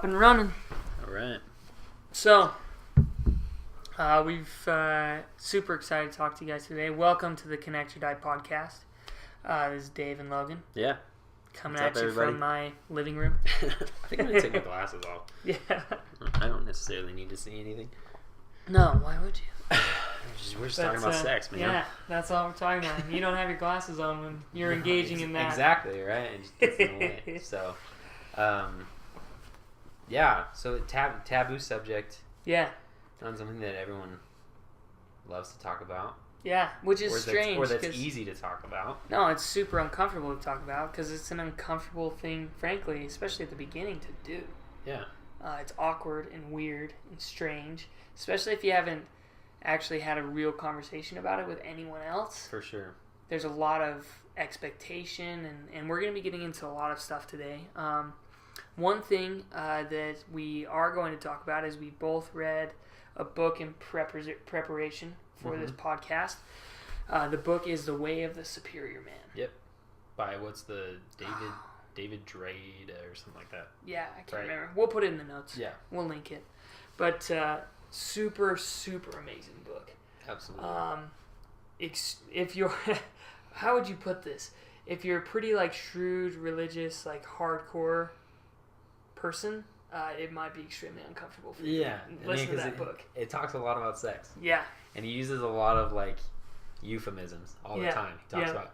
Up and running. All right. So, we've super excited to talk to you guys today. Welcome to the Connect.or.die podcast. This is Dave and Logan. Yeah. Coming at you from my living room. I think I'm going to take my glasses off. Yeah. I don't necessarily need to see anything. No, why would you? We're just talking about sex, man. Yeah, that's all we're talking about. You don't have your glasses on when you're engaging in that. Exactly, right? It just gets in the way. So, yeah. So taboo subject. Yeah. Not something that everyone loves to talk about. Yeah, which is strange. Or that's easy to talk about. No, it's super uncomfortable to talk about because it's an uncomfortable thing, frankly, especially at the beginning to do. Yeah. It's awkward and weird and strange, especially if you haven't actually had a real conversation about it with anyone else. For sure. There's a lot of expectation, and we're going to be getting into a lot of stuff today. One thing that we are going to talk about is we both read a book in preparation for this podcast. The book is The Way of the Superior Man. Yep. By what's the David Deida or something like that. Yeah, I can't remember. We'll put it in the notes. Yeah. We'll link it. But super, super amazing book. Absolutely. If you're, how would you put this? If you're a pretty shrewd, religious, hardcore person, it might be extremely uncomfortable for you. Yeah. Listen to that book. It talks a lot about sex. Yeah. And he uses a lot of euphemisms all the time. He talks about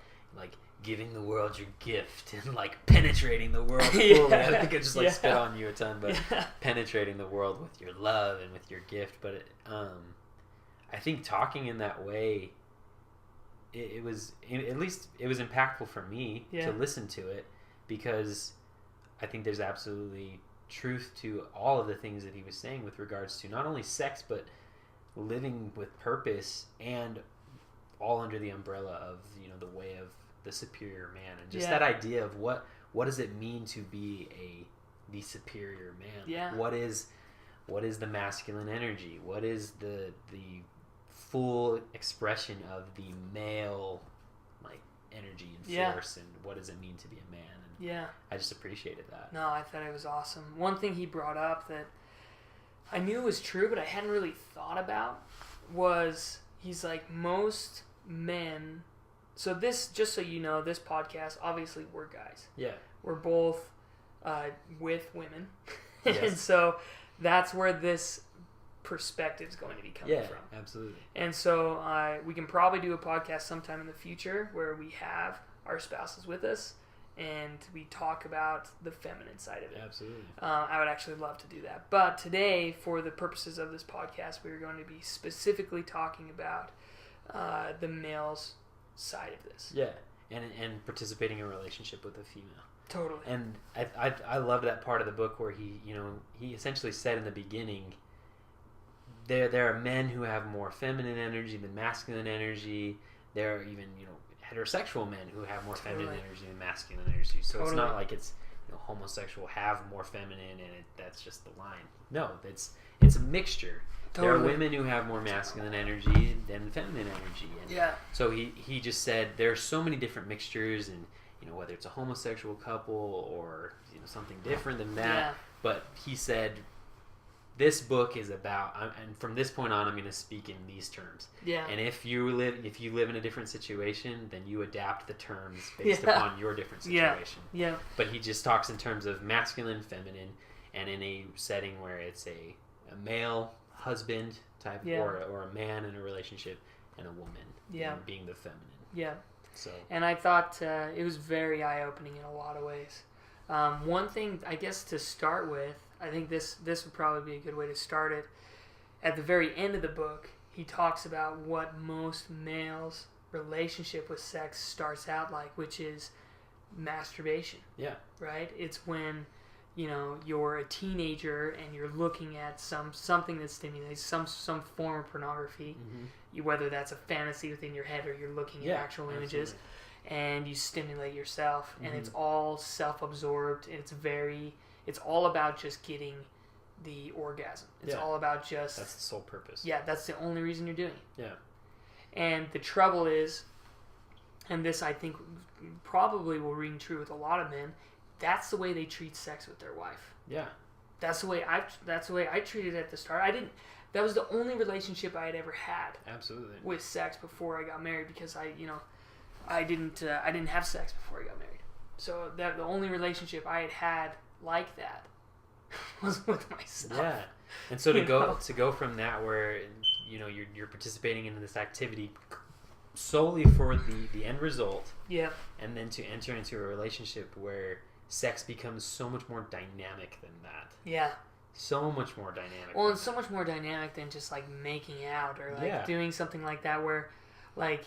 giving the world your gift and penetrating the world fully. I think I just spit on you a ton, but penetrating the world with your love and with your gift. But I think talking in that way, it was impactful for me to listen to it, because I think there's absolutely truth to all of the things that he was saying with regards to not only sex but living with purpose, and all under the umbrella of the way of the superior man, and just that idea of what does it mean to be the superior man? Yeah. What is the masculine energy? What is the full expression of the male energy and force, and what does it mean to be a man? And I just appreciated that. No, I thought it was awesome. One thing he brought up that I knew was true, but I hadn't really thought about, was he's most men. So this, just so you know, this podcast, obviously we're guys. Yeah. We're both with women. Yes. And so that's where this perspective is going to be coming from. Yeah, absolutely. And so we can probably do a podcast sometime in the future where we have our spouses with us and we talk about the feminine side of it. Absolutely. I would actually love to do that. But today, for the purposes of this podcast, we're going to be specifically talking about the male's side of this. Yeah, and participating in a relationship with a female. Totally. And I loved that part of the book where he essentially said in the beginning, there are men who have more feminine energy than masculine energy. There are even heterosexual men who have more feminine energy than masculine energy. So it's not like it's homosexual have more feminine and that's just the line. No, it's a mixture. Totally. There are women who have more masculine energy than feminine energy. And so he just said there are so many different mixtures, and whether it's a homosexual couple or something different than that. Yeah. But he said this book is about, and from this point on, I'm going to speak in these terms. Yeah. And if you live in a different situation, then you adapt the terms based upon your different situation. Yeah. But he just talks in terms of masculine, feminine, and in a setting where it's a male husband type, or a man in a relationship, and a woman being the feminine. Yeah. So. And I thought it was very eye-opening in a lot of ways. One thing, I guess, to start with, I think this would probably be a good way to start it. At the very end of the book, he talks about what most males' relationship with sex starts out like, which is masturbation. Yeah. Right? It's when you're a teenager and you're looking at something that stimulates some form of pornography, whether that's a fantasy within your head or you're looking at actual images, and you stimulate yourself, and it's all self-absorbed. It's all about just getting the orgasm. It's all about just... That's the sole purpose. Yeah, that's the only reason you're doing it. Yeah. And the trouble is, and this I think probably will ring true with a lot of men, that's the way they treat sex with their wife. Yeah. that's the way I treated it at the start. That was the only relationship I had ever had. Absolutely. With sex before I got married, because I didn't have sex before I got married. So that the only relationship I had like that was with myself. Yeah. And so to go from that, where you're participating in this activity solely for the end result. Yeah. And then to enter into a relationship where sex becomes so much more dynamic than that. Yeah. So much more dynamic. Well, and so much more dynamic than just like making out or like doing something like that, where like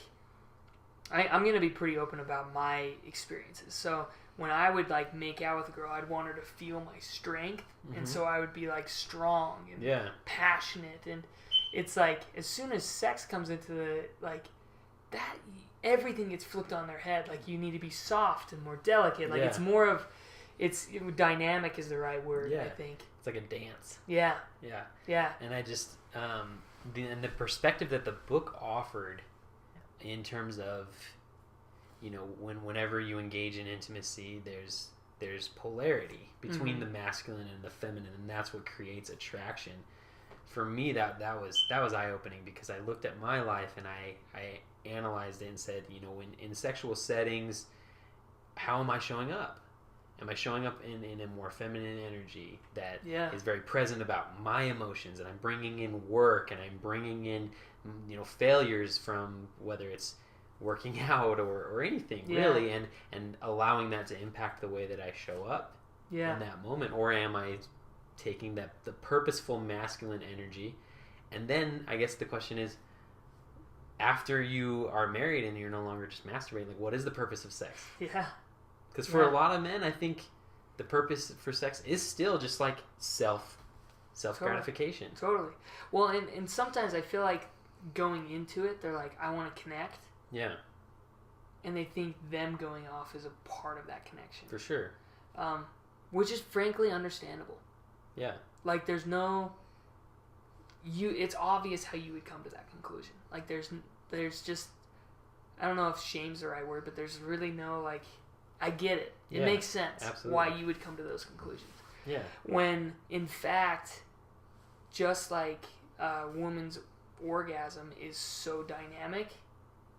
I'm gonna be pretty open about my experiences. So when I would like make out with a girl, I'd want her to feel my strength, and so I would be like strong and passionate, and it's like as soon as sex comes into the like that, everything gets flipped on their head. Like you need to be soft and more delicate. Like it's more of dynamic is the right word. I think it's like a dance. Yeah. And I just the perspective that the book offered in terms of whenever you engage in intimacy, there's polarity between the masculine and the feminine, and that's what creates attraction. For me, that was eye-opening, because I looked at my life and I analyzed it and said, in sexual settings, how am I showing up? Am I showing up in a more feminine energy that is very present about my emotions, and I'm bringing in work, and I'm bringing in failures from whether it's working out or anything really, and allowing that to impact the way that I show up in that moment? Or am I taking the purposeful masculine energy? And then I guess the question is, after you are married and you're no longer just masturbating, like, what is the purpose of sex? Because for a lot of men, I think the purpose for sex is still just like self gratification. Totally. Well, and sometimes I feel like going into it, they're like, I want to connect. Yeah. And they think them going off is a part of that connection. For sure. Which is frankly understandable. Yeah. Like there's no... It's obvious how you would come to that conclusion. Like there's just... I don't know if shame's the right word, but there's really no like... I get it. It makes sense. Absolutely. Why you would come to those conclusions. Yeah. When, in fact, just like a woman's orgasm is so dynamic,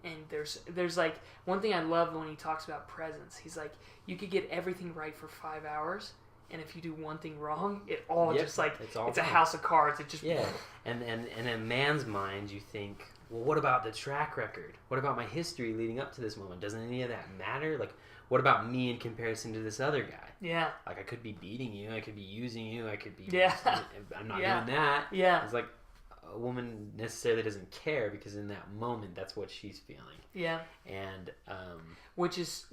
and there's like one thing I love when he talks about presence. He's like, you could get everything right for 5 hours, and if you do one thing wrong, it all just like it's a house of cards. It just And in a man's mind, you think, well, what about the track record? What about my history leading up to this moment? Doesn't any of that matter? Like, what about me in comparison to this other guy? Yeah. Like, I could be beating you. I could be using you. I could be... I'm not doing that. Yeah. It's like a woman necessarily doesn't care, because in that moment, that's what she's feeling. Yeah. And... Which is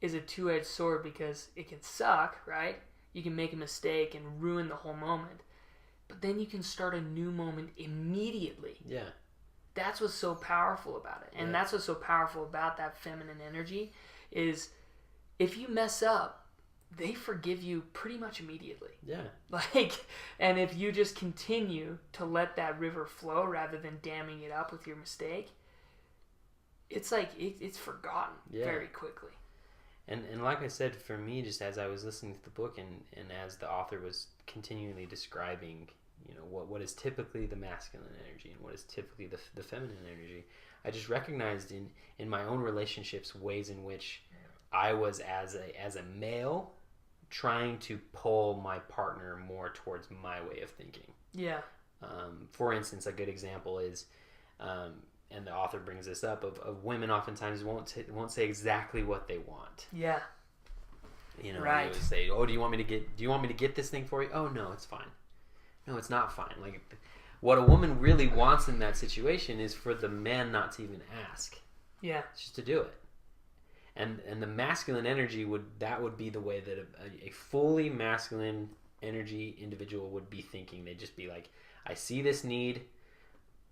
a two-edged sword, because it can suck, right? You can make a mistake and ruin the whole moment. But then you can start a new moment immediately. Yeah. That's what's so powerful about it. And that's what's so powerful about that feminine energy is... If you mess up, they forgive you pretty much immediately. Yeah. Like, and if you just continue to let that river flow rather than damming it up with your mistake, it's like it's forgotten very quickly. And like I said, for me, just as I was listening to the book and as the author was continually describing, what is typically the masculine energy and what is typically the feminine energy, I just recognized in my own relationships ways in which I was as a male trying to pull my partner more towards my way of thinking. Yeah. For instance, a good example is, and the author brings this up, of women oftentimes won't say exactly what they want. Yeah. Right. They would say, "Oh, do you want me to get this thing for you?" "Oh, no, it's fine." "No, it's not fine." Like, what a woman really wants in that situation is for the man not to even ask. Yeah. Just to do it. And the masculine energy would be the way that a fully masculine energy individual would be thinking. They'd just be like, I see this need,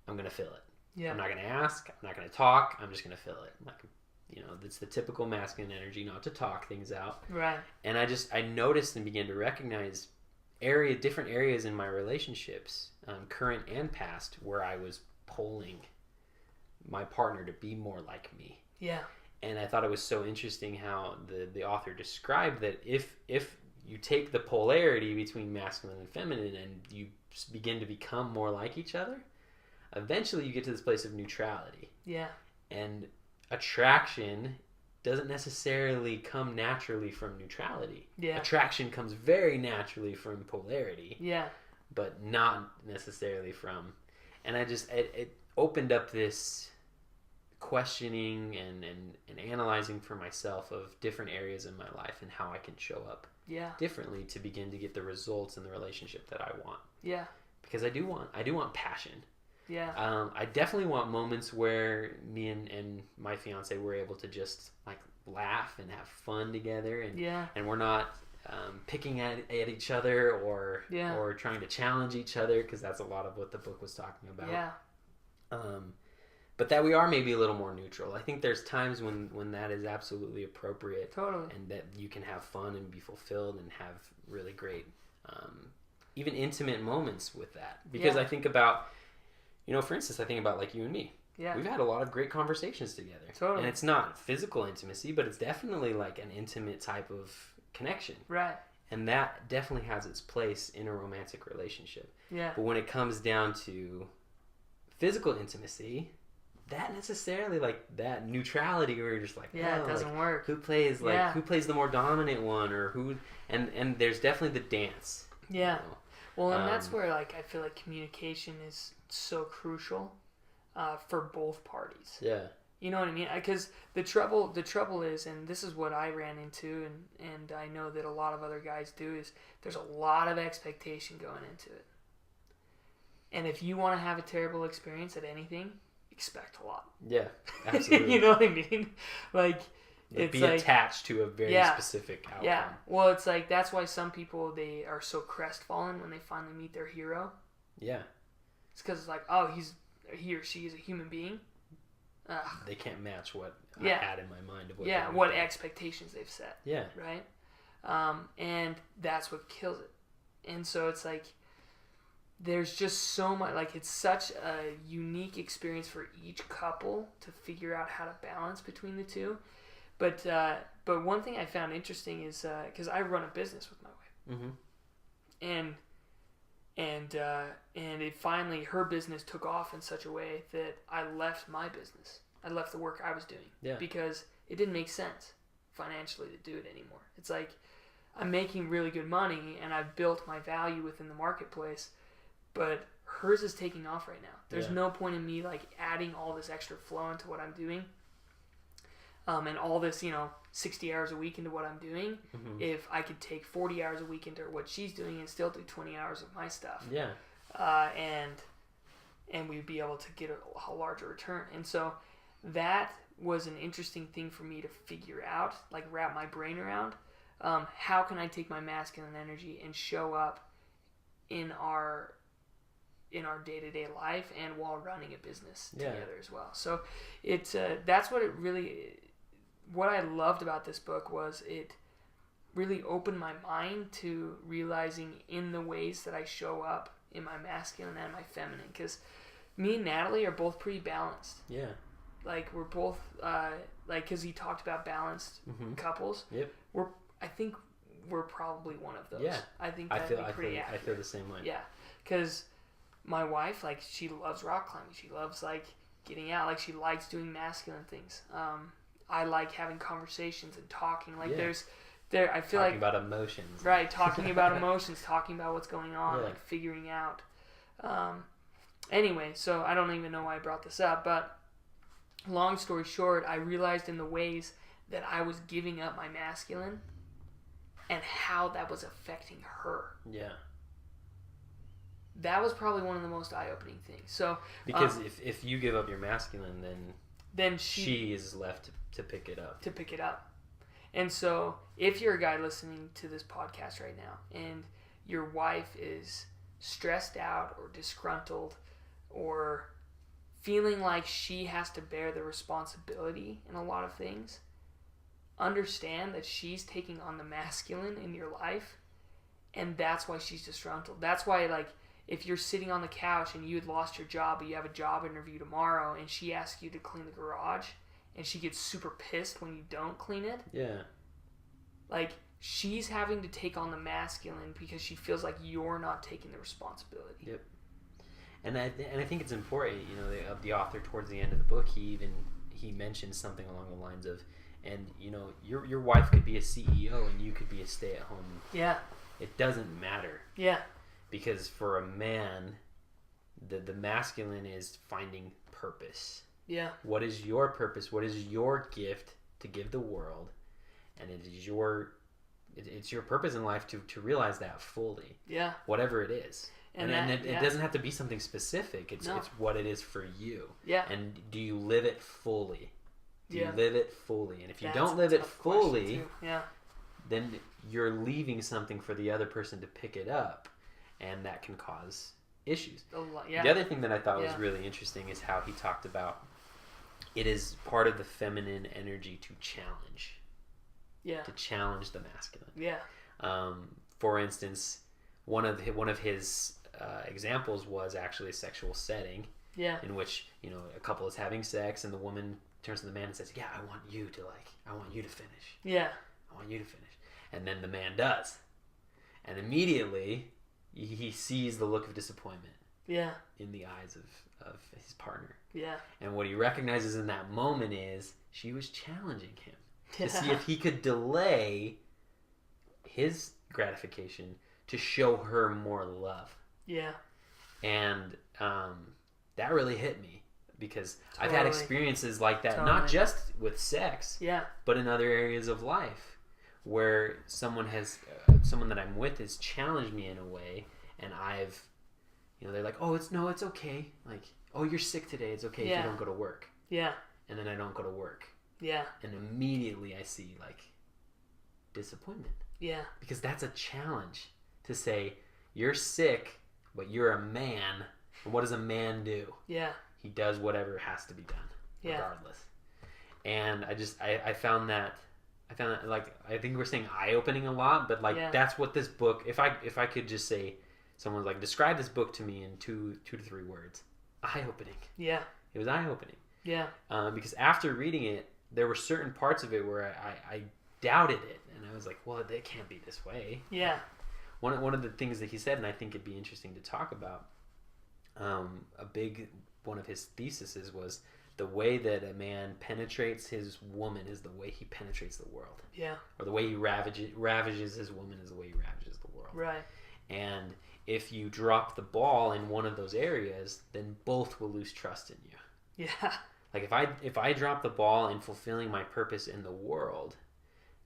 I'm going to fill it. Yeah. I'm not going to ask, I'm not going to talk, I'm just going to fill it. Like, it's the typical masculine energy, not to talk things out. Right. And I noticed and began to recognize different areas in my relationships, current and past, where I was pulling my partner to be more like me. Yeah. And I thought it was so interesting how the author described that if you take the polarity between masculine and feminine and you begin to become more like each other, eventually you get to this place of neutrality. Yeah. And attraction doesn't necessarily come naturally from neutrality. Yeah. Attraction comes very naturally from polarity. Yeah. But not necessarily from... And it opened up this questioning and analyzing for myself of different areas in my life and how I can show up differently to begin to get the results in the relationship that I want. Yeah. Because I do want passion. Yeah. I definitely want moments where me and my fiance were able to just like laugh and have fun together, and we're not picking at each other or trying to challenge each other, because that's a lot of what the book was talking about. Yeah. But that we are maybe a little more neutral. I think there's times when that is absolutely appropriate. Totally. And that you can have fun and be fulfilled and have really great, even intimate moments with that. Because I think about, for instance, I think about like you and me. Yeah. We've had a lot of great conversations together. Totally. And it's not physical intimacy, but it's definitely like an intimate type of connection. Right. And that definitely has its place in a romantic relationship. Yeah. But when it comes down to physical intimacy, that necessarily, like that neutrality where you're just like, it doesn't work. Who plays the more dominant one, or who, and there's definitely the dance. Yeah. Well, and that's where like I feel like communication is so crucial for both parties. Yeah. You know what I mean? Because the trouble is, and this is what I ran into, and I know that a lot of other guys do, is there's a lot of expectation going into it. And if you want to have a terrible experience at anything, expect a lot. Yeah, absolutely. You know what I mean? Like, it's be like, attached to a very specific outcome. Yeah. Well, it's like, that's why some people, they are so crestfallen when they finally meet their hero. Yeah. It's because it's like, oh, he or she is a human being. Ugh. They can't match what I had in my mind of what what expectations they've set. Yeah. Right? And that's what kills it. And so it's like, there's just so much, like, it's such a unique experience for each couple to figure out how to balance between the two. But one thing I found interesting is, because I run a business with my wife. Mm-hmm. And it finally, her business took off in such a way that I left my business. I left the work I was doing. Yeah. Because it didn't make sense financially to do it anymore. It's like, I'm making really good money and I've built my value within the marketplace, but hers is taking off right now. There's no point in me like adding all this extra flow into what I'm doing, and all this 60 hours a week into what I'm doing. Mm-hmm. If I could take 40 hours a week into what she's doing and still do 20 hours of my stuff, and we'd be able to get a larger return. And so that was an interesting thing for me to figure out, like wrap my brain around. How can I take my masculine energy and show up in our day-to-day life and while running a business together as well. So it's that's what I loved about this book was it really opened my mind to realizing in the ways that I show up in my masculine and my feminine, because me and Natalie are both pretty balanced. Yeah. Like we're both because he talked about balanced couples. Yep. I think we're probably one of those. Yeah. I think that'd be pretty accurate. I feel the same way. Yeah. Because my wife, like, she loves rock climbing. She loves, like, getting out. Like, she likes doing masculine things. I like having conversations and talking. Like, I feel talking like... about emotions. Right, talking about emotions, talking about what's going on, like, figuring out. Anyway, so I don't even know why I brought this up, but long story short, I realized in the ways that I was giving up my masculine and how that was affecting her. Yeah. That was probably one of the most eye-opening things. So because if you give up your masculine, then she is left to pick it up. To pick it up. And so if you're a guy listening to this podcast right now and your wife is stressed out or disgruntled or feeling like she has to bear the responsibility in a lot of things, understand that she's taking on the masculine in your life, and that's why she's disgruntled. That's why, like, if you're sitting on the couch and you had lost your job, but you have a job interview tomorrow, and she asks you to clean the garage, and she gets super pissed when you don't clean it. Yeah. Like, she's having to take on the masculine because she feels like you're not taking the responsibility. Yep. And I think it's important, you know, the author towards the end of the book, he mentions something along the lines of, and you know, your wife could be a CEO and you could be a stay-at-home. Yeah. It doesn't matter. Yeah. Because for a man, the masculine is finding purpose. Yeah. What is your purpose? What is your gift to give the world? And it's your purpose in life to realize that fully. Yeah. Whatever it is. And it doesn't have to be something specific. It's what it is for you. Yeah. And do you live it fully? Do you live it fully? And if you That's don't live it fully, then you're leaving something for the other person to pick it up, and that can cause issues. The other thing that I thought was really interesting is how he talked about it is part of the feminine energy to challenge. Yeah. To challenge the masculine. Yeah. For instance, one of his examples was actually a sexual setting. Yeah. In which, you know, a couple is having sex and the woman turns to the man and says, "Yeah, I want you to finish. Yeah. I want you to finish." And then the man does. And immediately he sees the look of disappointment. Yeah. In the eyes of his partner. Yeah. And what he recognizes in that moment is she was challenging him to see if he could delay his gratification to show her more love. Yeah. And that really hit me because I've had experiences like that, Totally. not just with sex, but in other areas of life where someone that I'm with has challenged me in a way, and I've, you know, they're like, "Oh, it's okay. Like, oh, you're sick today. It's okay if you don't go to work." Yeah. And then I don't go to work. Yeah. And immediately I see like disappointment. Yeah. Because that's a challenge to say, you're sick, but you're a man. And what does a man do? Yeah. He does whatever has to be done, regardless. And I found that like, I think we're saying eye-opening a lot, but like that's what this book, if I could just say, someone's like, describe this book to me in two to three words. Eye-opening. Yeah. It was eye-opening. Yeah. Because after reading it, there were certain parts of it where I doubted it, and I was like, well, it can't be this way. Yeah. One of the things that he said, and I think it'd be interesting to talk about, a big one of his theses was the way that a man penetrates his woman is the way he penetrates the world. Yeah. Or the way he ravages his woman is the way he ravages the world. Right. And if you drop the ball in one of those areas, then both will lose trust in you. Yeah. Like if I drop the ball in fulfilling my purpose in the world,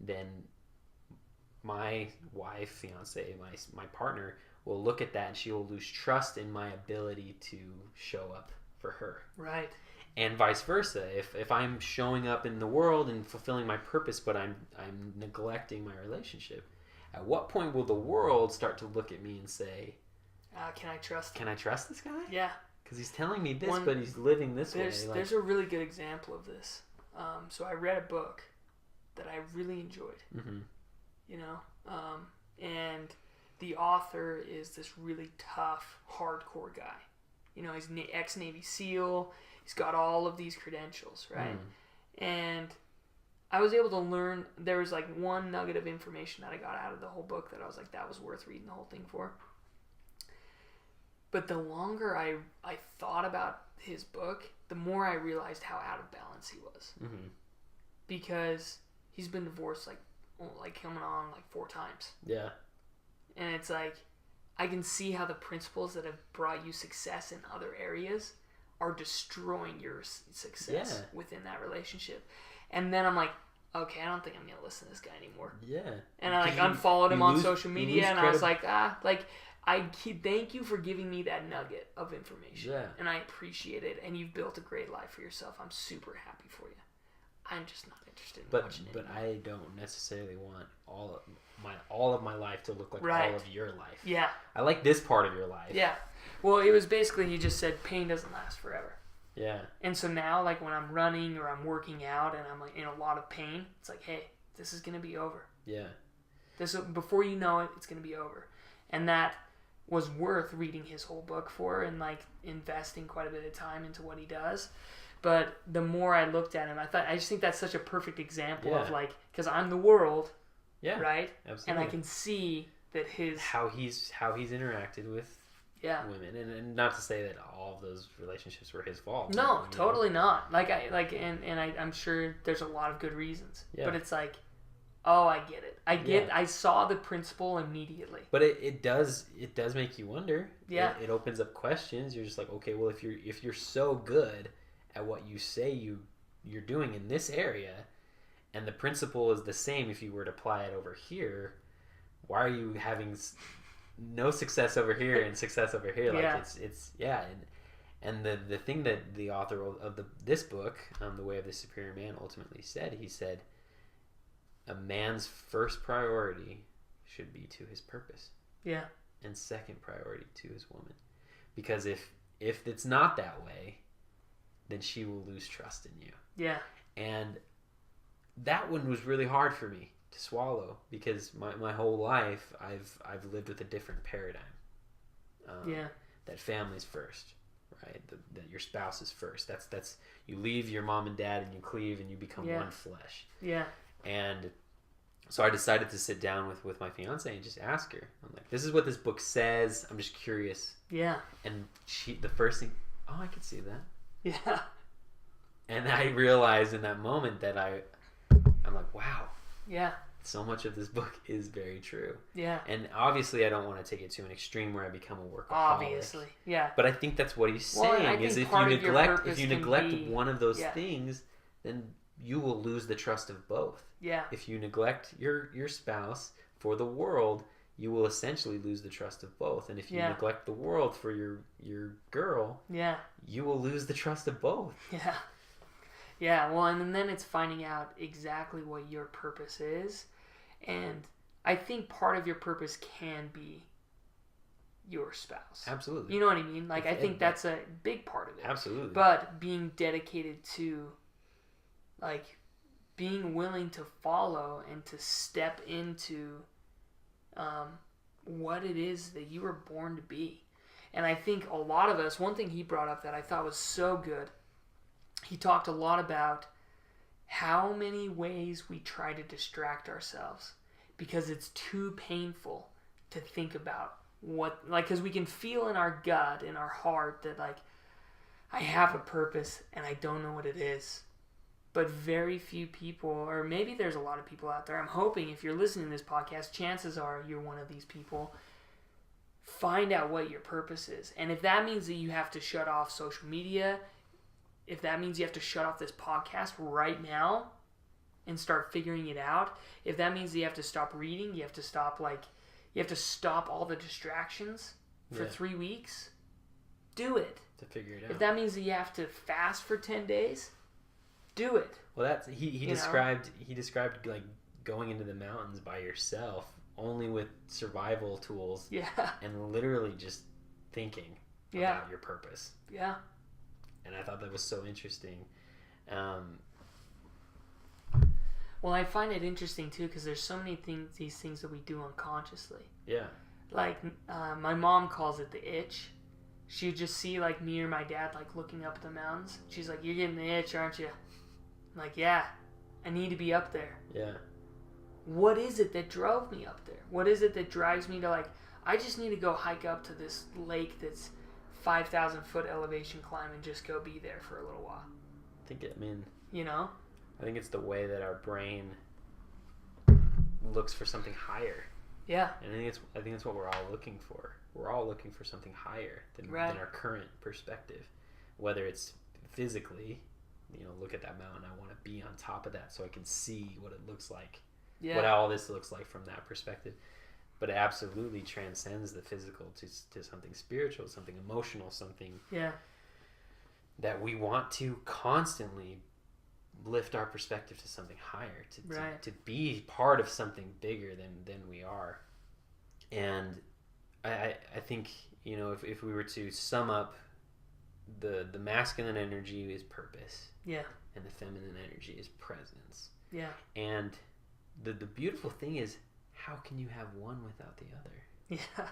then my wife, fiance, my partner will look at that and she will lose trust in my ability to show up for her. Right. And vice versa. If I'm showing up in the world and fulfilling my purpose, but I'm neglecting my relationship, at what point will the world start to look at me and say, "Can I trust this guy? Yeah, because he's telling me this, but he's living this way." There's a really good example of this. So I read a book that I really enjoyed. Mm-hmm. You know, and the author is this really tough, hardcore guy. You know, he's ex-Navy SEAL. He's got all of these credentials, right? And I was able to learn, there was like one nugget of information that I got out of the whole book that I was like, that was worth reading the whole thing for. But the longer I thought about his book, the more I realized how out of balance he was. Mm-hmm. Because he's been divorced like coming on like 4 times. Yeah. And it's like, I can see how the principles that have brought you success in other areas are destroying your success within that relationship. And then I'm like, okay, I don't think I'm going to listen to this guy anymore. Yeah. And I unfollowed him on social media, and I was like, I thank you for giving me that nugget of information. Yeah. And I appreciate it, and you've built a great life for yourself. I'm super happy for you. I'm just not interested in watching it. But I don't necessarily want all of my life to look like all of your life. Yeah. I like this part of your life. Yeah. Well, it was basically, he just said pain doesn't last forever. Yeah. And so now, like when I'm running or I'm working out and I'm like in a lot of pain, it's like, hey, this is going to be over. Yeah. Before you know it, it's going to be over. And that was worth reading his whole book for and like investing quite a bit of time into what he does. But the more I looked at him, I just think that's such a perfect example of like, because I'm the world Yeah. Right? Absolutely. And I can see that how he's interacted with women, and not to say that all of those relationships were his fault. No, totally not. I'm sure there's a lot of good reasons. Yeah. But it's like, oh, I get it. I saw the principle immediately. But it does make you wonder. Yeah. It opens up questions. You're just like, okay, well, if you're so good at what you say you're doing in this area, and the principle is the same if you were to apply it over here, why are you having no success over here and success over here? Like and the thing that the author of this book, The Way of the Superior Man, ultimately said, he said, a man's first priority should be to his purpose. Yeah. And second priority to his woman. Because if it's not that way, then she will lose trust in you. Yeah. And that one was really hard for me to swallow, because my whole life I've lived with a different paradigm. That family's first, right? That your spouse is first. That's you leave your mom and dad and you cleave and you become one flesh. Yeah. And so I decided to sit down with my fiance and just ask her. I'm like, this is what this book says. I'm just curious. Yeah. And the first thing, oh, I could see that. Yeah. And I realized in that moment that I'm like, wow. Yeah. So much of this book is very true. Yeah. And obviously I don't want to take it to an extreme where I become a workaholic. Obviously. Yeah. But I think that's what he's saying, is if you neglect one of those things, then you will lose the trust of both. Yeah. If you neglect your spouse for the world, you will essentially lose the trust of both. And if you neglect the world for your girl, you will lose the trust of both. Yeah. Yeah, well, and then it's finding out exactly what your purpose is. And I think part of your purpose can be your spouse. Absolutely. You know what I mean? Like, I think that's a big part of it. Absolutely. But being dedicated to, like, being willing to follow and to step into what it is that you were born to be. And I think a lot of us, one thing he brought up that I thought was so good, he talked a lot about how many ways we try to distract ourselves because it's too painful to think about what, like, because we can feel in our gut, in our heart, that, like, I have a purpose and I don't know what it is. But very few people, or maybe there's a lot of people out there, I'm hoping if you're listening to this podcast, chances are you're one of these people. Find out what your purpose is. And if that means that you have to shut off social media, if that means you have to shut off this podcast right now and start figuring it out, if that means that you have to stop reading, you have to stop all the distractions for 3 weeks, do it. To figure it out. If that means that you have to fast for 10 days, do it. Well, that's he described like going into the mountains by yourself, only with survival tools. Yeah. And literally just thinking about your purpose. Yeah. And I thought that was so interesting. Well, I find it interesting too because there's so many these things that we do unconsciously. Yeah. Like my mom calls it the itch. She would just see like me or my dad like looking up at the mountains. She's like, "You're getting the itch, aren't you?" I'm like, "Yeah, I need to be up there." Yeah. What is it that drove me up there? What is it that drives me to, like, I just need to go hike up to this lake that's 5,000 foot elevation climb and just go be there for a little while? You know? I think it's the way that our brain looks for something higher. Yeah. And I think it's what we're all looking for. We're all looking for something higher than our current perspective. Whether it's physically, look at that mountain, I want to be on top of that so I can see what it looks like. Yeah. What all this looks like from that perspective. But it absolutely transcends the physical to something spiritual, something emotional, something that we want to constantly lift our perspective to something higher, to be part of something bigger than we are. And I think, if we were to sum up, the masculine energy is purpose. Yeah. And the feminine energy is presence. Yeah. And the beautiful thing is, how can you have one without the other? Yeah.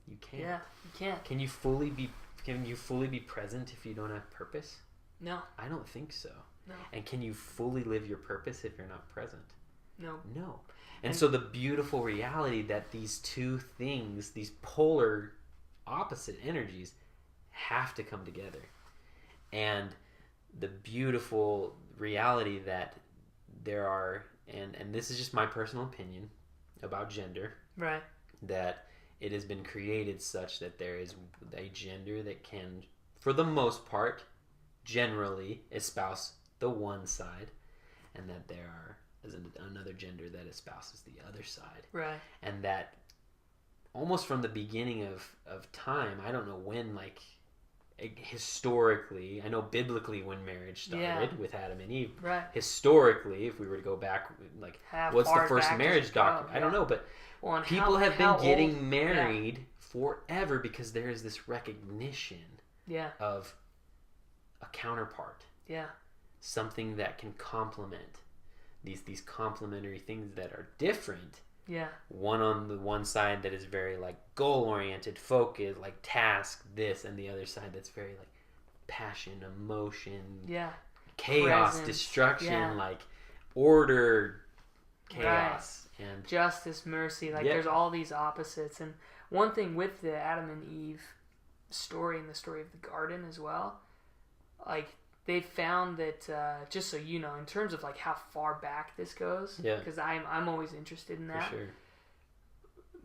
You can't. Yeah, you can't. Can you fully be present if you don't have purpose? No. I don't think so. No. And can you fully live your purpose if you're not present? No. No. And so the beautiful reality that these two things, these polar opposite energies, have to come together. And the beautiful reality that there are, and this is just my personal opinion about gender, right, that it has been created such that there is a gender that can, for the most part, generally espouse the one side, and that there is another gender that espouses the other side. Right. And that almost from the beginning of time, I don't know when, like, historically, I know biblically when marriage started with Adam and Eve. Right. Historically, if we were to go back, like, what's the first marriage document? I don't know, but people have been getting married forever because there is this recognition of a counterpart. Yeah. Something that can complement these complementary things that are different. Yeah. One on the one side that is very like goal oriented, focused, like task, this, and the other side that's very like passion, emotion, chaos, presence, destruction, like order, chaos, and justice, mercy. Like there's all these opposites. And one thing with the Adam and Eve story and the story of the garden as well, like they found that just so you know, in terms of like how far back this goes, because I'm always interested in that. For sure.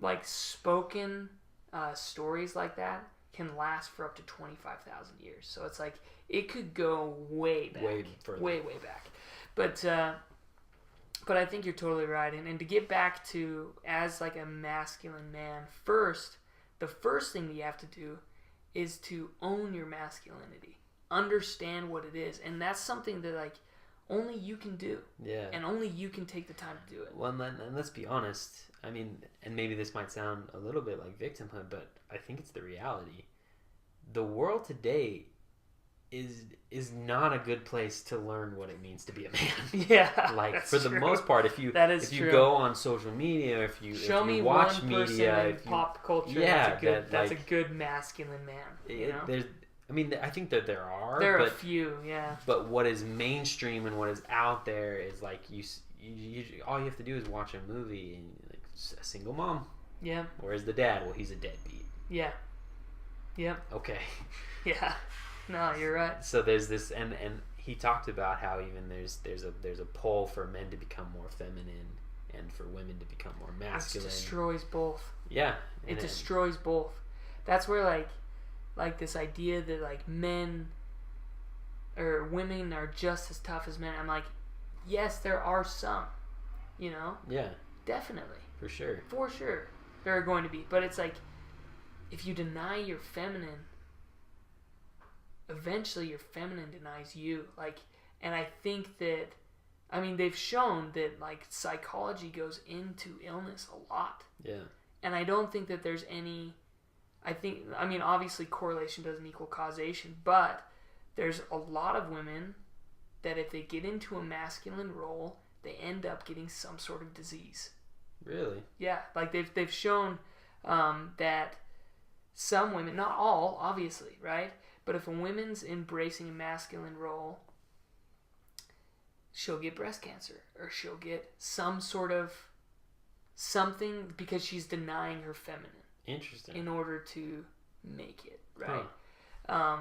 Like spoken stories like that can last for up to 25,000 years. So it's like it could go way back, way back. But I think you're totally right. And to get back to as like a masculine man, the first thing that you have to do is to own your masculinity. Understand what it is, and that's something that like only you can do, and only you can take the time to do it. Well, and let's be honest. I mean, and maybe this might sound a little bit like victimhood, but I think it's the reality. The world today is not a good place to learn what it means to be a man. Like for the most part, if you go on social media, if you watch one media, in pop culture, that's a good masculine man. You know? I mean, I think that there are. There are a few, But what is mainstream and what is out there is like you all you have to do is watch a movie and like a single mom. Yeah. Where's the dad? Well, he's a deadbeat. Yeah. Yep. Okay. Yeah. No, you're right. So there's this, and he talked about how even there's a pull for men to become more feminine and for women to become more masculine. It destroys both. Yeah. It destroys both. That's where like this idea that like men or women are just as tough as men. I'm like, yes, there are some, you know? Yeah. Definitely. For sure. There are going to be. But it's like, if you deny your feminine, eventually your feminine denies you. Like, and I think that, I mean, they've shown that like psychology goes into illness a lot. Yeah. And I don't think that there's any, I mean, obviously correlation doesn't equal causation, but there's a lot of women that if they get into a masculine role, they end up getting some sort of disease. Really? Yeah, like they've shown that some women, not all, obviously, right? But if a woman's embracing a masculine role, she'll get breast cancer, or she'll get some sort of something because she's denying her feminine. Interesting. In order to make it, right? Huh.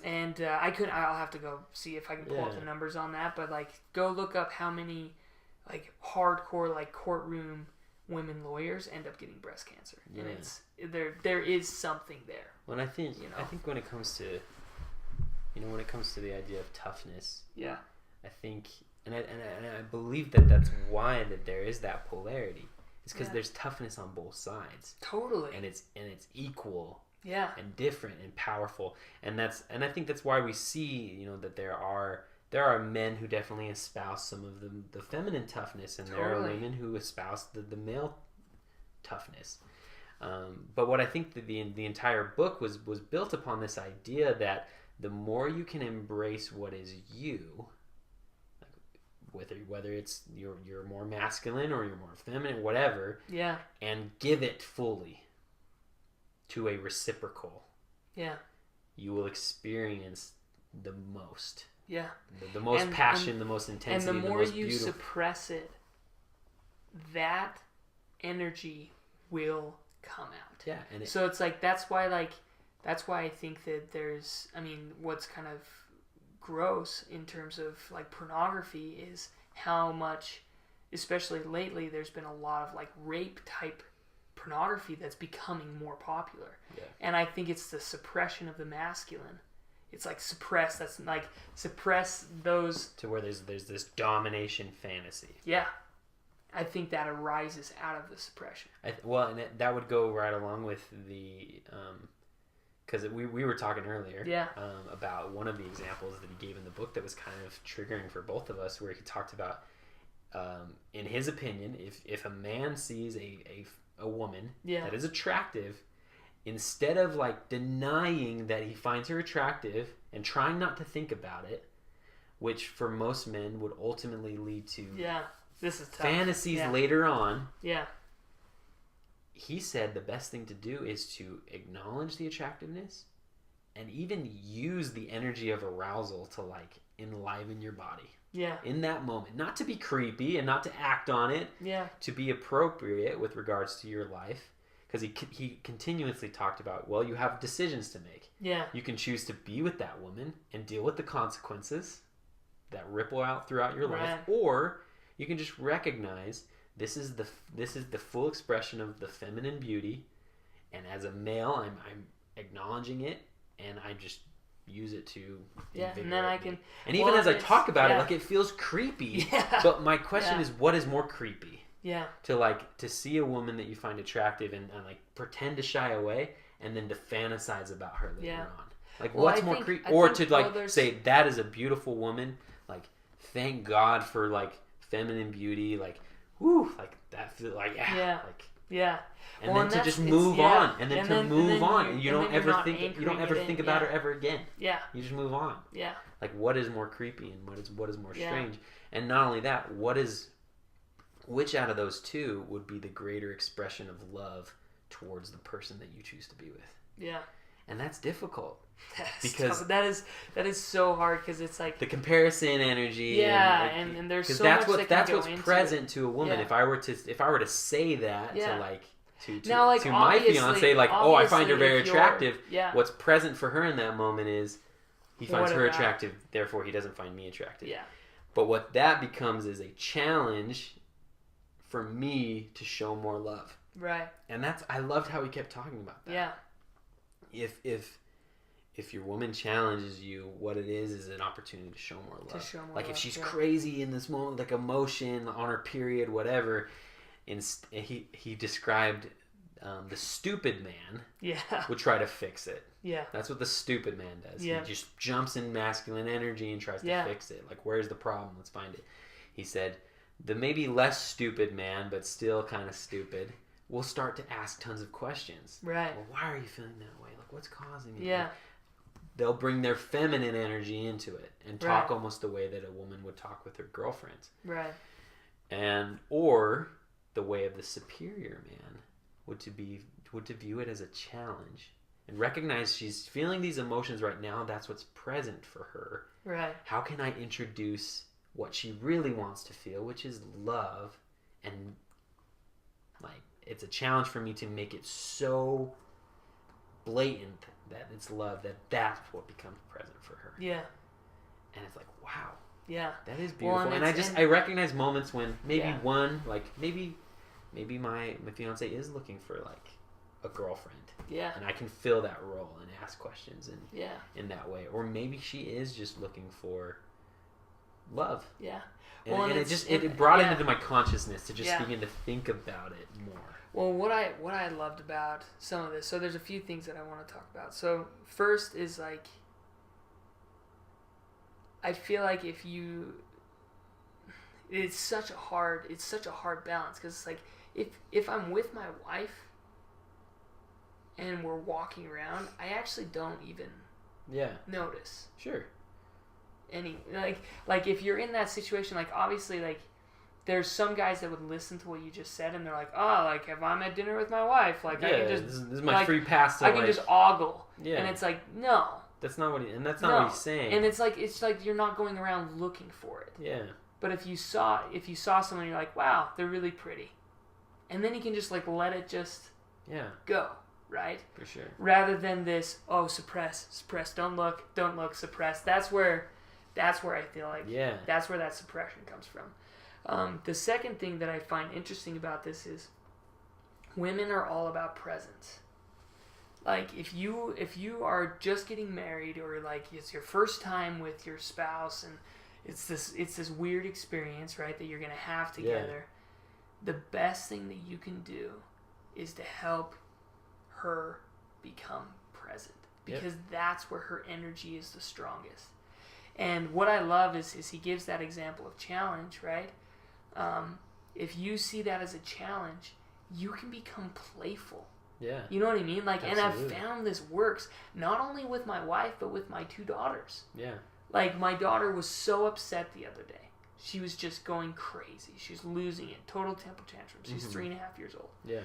I'll have to go see if I can pull up the numbers on that, but like go look up how many like hardcore like courtroom women lawyers end up getting breast cancer. Yeah. And it's there is something there. Well, I think when it comes to the idea of toughness, I think and I believe that that's why that there is that polarity. It's because there's toughness on both sides. Totally. And it's equal. Yeah. And different and powerful. And I think that's why we see, that there are men who definitely espouse some of the feminine toughness, and there are women who espouse the male toughness. But what I think that the entire book was built upon this idea that the more you can embrace what is you, whether it's you're more masculine or you're more feminine, whatever, and give it fully to a reciprocal, you will experience the most. Yeah. The most passion, the most intensity, and the more most you beautiful. suppress it, that energy will come out. Yeah. And so it's like, that's why I think that there's, I mean, what's kind of gross in terms of like pornography is how much, especially lately, there's been a lot of like rape type pornography that's becoming more popular. Yeah. And I think it's the suppression of the masculine. It's like suppress those to where there's this domination fantasy. Yeah. I think that arises out of the suppression. And that would go right along with the because we were talking earlier about one of the examples that he gave in the book that was kind of triggering for both of us, where he talked about in his opinion, if a man sees a woman that is attractive, instead of like denying that he finds her attractive and trying not to think about it, which for most men would ultimately lead to this is tough. Fantasies later on. Yeah. He said the best thing to do is to acknowledge the attractiveness and even use the energy of arousal to like enliven your body. Yeah. In that moment. Not to be creepy and not to act on it. Yeah. To be appropriate with regards to your life. Because he continuously talked about, well, you have decisions to make. Yeah. You can choose to be with that woman and deal with the consequences that ripple out throughout your life. Or you can just recognize this is the full expression of the feminine beauty, and as a male, I'm acknowledging it, and I just use it to and then I can, and even as I talk about it, like it feels creepy. Yeah. But my question is, what is more creepy? Yeah. To see a woman that you find attractive and like pretend to shy away, and then to fantasize about her later on. Like what's more creepy? Or to like say that is a beautiful woman. Like thank God for like feminine beauty. Like whoo, like that feel like and then to just move on, and then to move on, and you don't ever think about her ever again. Yeah. You just move on. Yeah. Like what is more creepy and what is more strange? And not only that, which out of those two would be the greater expression of love towards the person that you choose to be with? Yeah. And that's difficult. Because that is so hard, because it's like the comparison energy. Yeah, and there's so much that's what's present to a woman. Yeah. If I were to say that to like to my fiance, like, oh, I find her very attractive. Yeah. What's present for her in that moment is he finds her attractive, therefore he doesn't find me attractive. Yeah. But what that becomes is a challenge for me to show more love. Right. And I loved how he kept talking about that. Yeah. If your woman challenges you, what it is an opportunity to show more love. Like if she's crazy in this moment, like emotion on her period, whatever. He described the stupid man would try to fix it. Yeah. That's what the stupid man does. Yeah. He just jumps in masculine energy and tries to fix it. Like, where's the problem? Let's find it. He said, the maybe less stupid man, but still kind of stupid, will start to ask tons of questions. Right. Well, why are you feeling that way? Like, what's causing it? Yeah. They'll bring their feminine energy into it and talk almost the way that a woman would talk with her girlfriends. Right. Or the way of the superior man would to view it as a challenge and recognize she's feeling these emotions right now. That's what's present for her. Right. How can I introduce what she really wants to feel, which is love, and like it's a challenge for me to make it so blatant that it's love, that's what becomes present for her. Yeah. And it's like, wow. Yeah. That is beautiful. Well, and I recognize moments when maybe maybe my fiance is looking for like a girlfriend. Yeah. And I can fill that role and ask questions in that way. Or maybe she is just looking for love. Yeah. And it brought it into my consciousness to just begin to think about it more. Well, what I loved about some of this, so there's a few things that I want to talk about. So first is like, I feel like it's such a hard balance, because it's like if I'm with my wife and we're walking around, I actually don't even notice. Sure. Any like if you're in that situation, like obviously like there's some guys that would listen to what you just said and they're like, oh, like if I'm at dinner with my wife, like I can just this is my free pass to I can just ogle. Yeah. And it's like, no. That's not what what he's saying. And it's like you're not going around looking for it. Yeah. But if you saw someone, you're like, wow, they're really pretty, and then you can just like let it just go, right? For sure. Rather than this, suppress, don't look, suppress. That's where I feel like that's where that suppression comes from. The second thing that I find interesting about this is women are all about presence. Like if you are just getting married, or like it's your first time with your spouse, and it's this weird experience, right, that you're gonna have together. The best thing that you can do is to help her become present, because that's where her energy is the strongest. And what I love is he gives that example of challenge, right? If you see that as a challenge, you can become playful. Yeah. You know what I mean? Like, Absolutely. and I've found this works not only with my wife, but with my 2 daughters. Yeah. Like, my daughter was so upset the other day. She was just going crazy. She's losing it. Total temper tantrum. She's 3.5 years old. Yeah.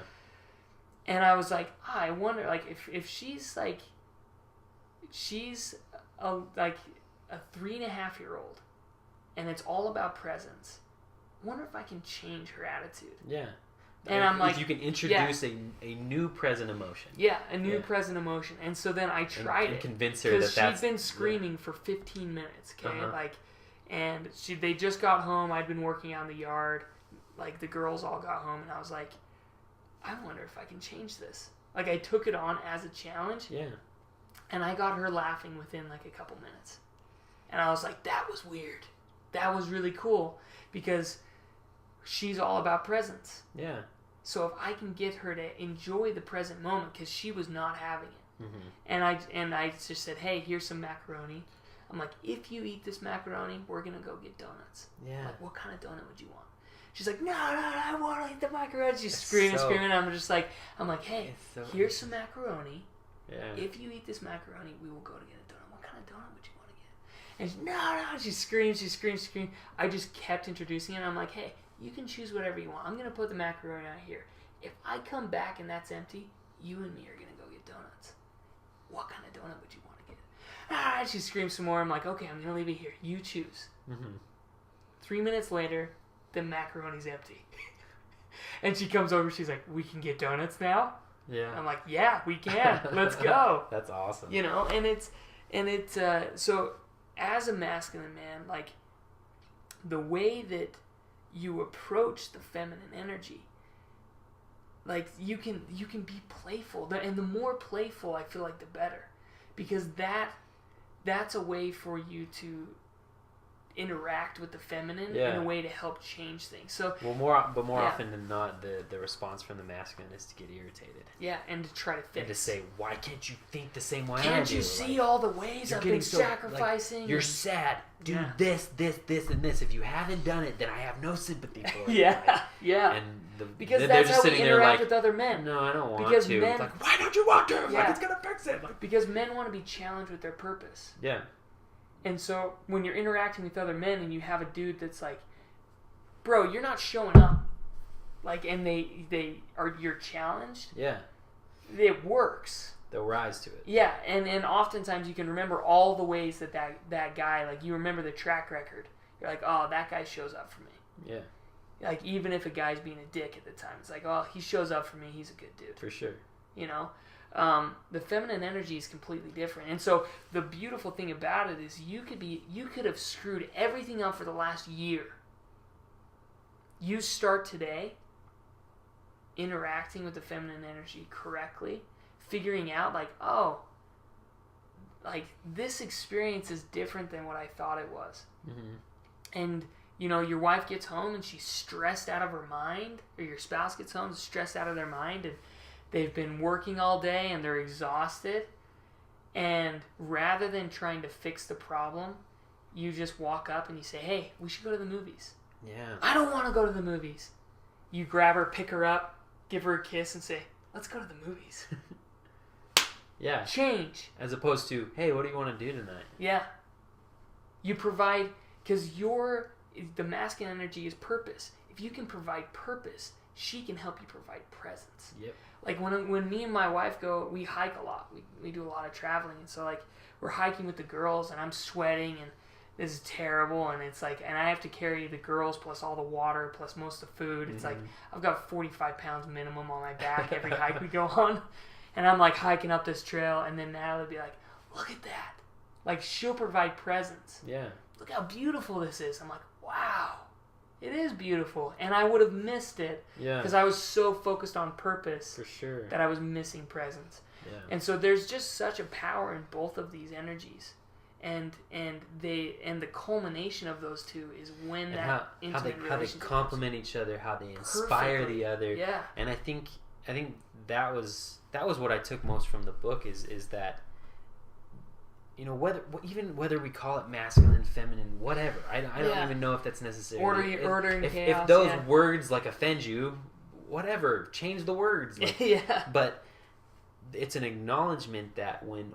And I was like, I wonder, like, if she's like, she's a 3.5-year-old, and it's all about presence. I wonder if I can change her attitude. Yeah. And I'm like, if you can introduce a new present emotion. Yeah, a new present emotion. And so then I tried and it. convince her because that's... she'd been screaming for 15 minutes, okay? And they just got home. I'd been working out in the yard. Like, the girls all got home, and I was like, I wonder if I can change this. Like, I took it on as a challenge. Yeah. And I got her laughing within, like, a couple minutes. And I was like, that was weird. That was really cool. Because she's all about presence. Yeah. So if I can get her to enjoy the present moment, because she was not having it, and I just said, hey, here's some macaroni. I'm like, if you eat this macaroni, we're gonna go get donuts. Yeah. Like, what kind of donut would you want? She's like, no, I want to eat the macaroni. She's screaming. I'm just like, hey, here's some macaroni. Yeah. If you eat this macaroni, we will go to get a donut. What kind of donut would you want to get? And she, she screams. I just kept introducing it. And I'm like, hey, you can choose whatever you want. I'm going to put the macaroni out here. If I come back and that's empty, you and me are going to go get donuts. What kind of donut would you want to get? She screams some more. I'm like, okay, I'm going to leave it here. You choose. 3 minutes later, the macaroni's empty. And she comes over. She's like, we can get donuts now? Yeah. I'm like, yeah, we can. Let's go. That's awesome. You know, so as a masculine man, like, the way that you approach the feminine energy, like, you can be playful, and the more playful, I feel like, the better, because that's a way for you to interact with the feminine in a way to help change things. So more often than not, the response from the masculine is to get irritated. Yeah, and to try to fix. And to say, why can't you think the same way I do? Can't you see all the ways I've been sacrificing? Like, you're sad. Do this, and this. If you haven't done it, then I have no sympathy for you. And because that's how we interact with other men. No, I don't want because to. Men, it's like, why don't you want to? Like, it's gonna fix it. Like, because men want to be challenged with their purpose. Yeah. And so when you're interacting with other men and you have a dude that's like, bro, you're not showing up, like, and you're challenged. Yeah. It works. They'll rise to it. Yeah, and oftentimes you can remember all the ways that guy, like, you remember the track record. You're like, oh, that guy shows up for me. Yeah. Like, even if a guy's being a dick at the time, it's like, oh, he shows up for me. He's a good dude. For sure. You know? The feminine energy is completely different. And so the beautiful thing about it is you could have screwed everything up for the last year. You start today interacting with the feminine energy correctly, figuring out, like, oh, like, this experience is different than what I thought it was. And, you know, your wife gets home and she's stressed out of her mind, or your spouse gets home and stressed out of their mind, and they've been working all day and they're exhausted. And rather than trying to fix the problem, you just walk up and you say, hey, we should go to the movies. Yeah. I don't want to go to the movies. You grab her, pick her up, give her a kiss, and say, let's go to the movies. Yeah. Change. As opposed to, hey, what do you want to do tonight? Yeah. You provide, because the masculine energy is purpose. If you can provide purpose, she can help you provide presence. Yep. Like, when me and my wife go, we hike a lot. We do a lot of traveling. And so, like, we're hiking with the girls, and I'm sweating, this is terrible, and it's like, and I have to carry the girls plus all the water plus most of the food. It's like I've got 45 pounds minimum on my back every hike we go on, and I'm like hiking up this trail, and then Natalie would be like, look at that, like she'll provide presents. Yeah. Look how beautiful this is. I'm like, wow, it is beautiful, and I would have missed it because I was so focused on purpose for sure that I was missing presence. Yeah. And so there's just such a power in both of these energies. And the culmination of those two is when and that intimate how they complement each other, how they inspire perfectly. the other. Yeah. And I think that was what I took most from the book is that, you know, whether we call it masculine, feminine, whatever. I don't even know if that's necessary. Order and chaos. If those words like offend you, whatever, change the words. Like, yeah. But it's an acknowledgement that when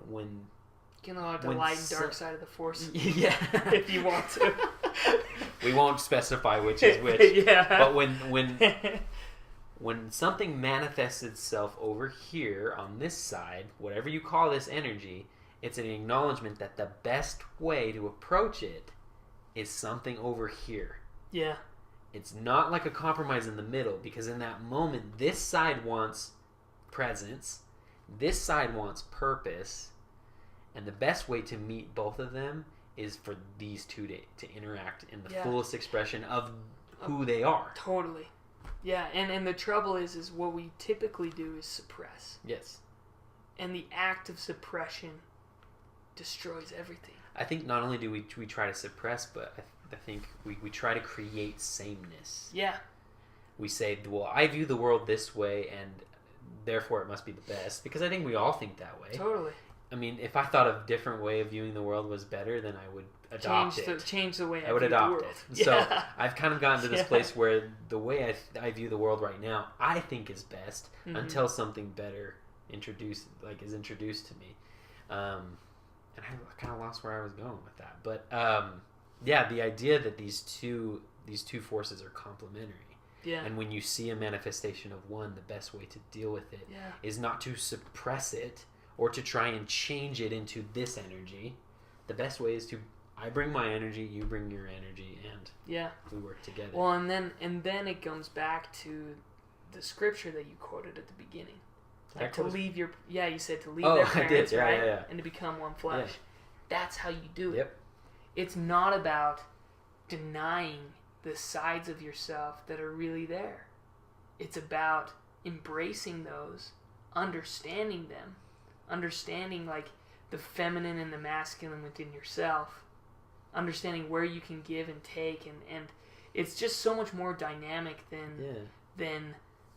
you can like the light and dark side of the force. Yeah. If you want to. We won't specify which is which. Yeah. But when something manifests itself over here on this side, whatever you call this energy, it's an acknowledgement that the best way to approach it is something over here. Yeah. It's not like a compromise in the middle, because in that moment, this side wants presence, this side wants purpose, and the best way to meet both of them is for these two to interact in the fullest expression of who they are. Totally. Yeah, and the trouble is what we typically do is suppress. Yes. And the act of suppression destroys everything. I think not only do we try to suppress, but I think we try to create sameness. Yeah. We say, well, I view the world this way, and therefore it must be the best, because I think we all think that way. Totally. I mean, if I thought a different way of viewing the world was better, then I would adopt it. Change the way I would adopt it. Yeah. So I've kind of gotten to this place where the way I view the world right now, I think is best until something better is introduced to me. And I kind of lost where I was going with that. But yeah, the idea that these two forces are complementary. Yeah. And when you see a manifestation of one, the best way to deal with it is not to suppress it or to try and change it into this energy. The best way is I bring my energy, you bring your energy, and we work together. Well, and then it comes back to the scripture that you quoted at the beginning. Like to leave your you said to leave their parents, right? Yeah. And to become one flesh. Yeah. That's how you do it. Yep. It's not about denying the sides of yourself that are really there. It's about embracing those, understanding them, understanding like the feminine and the masculine within yourself, understanding where you can give and take, and it's just so much more dynamic than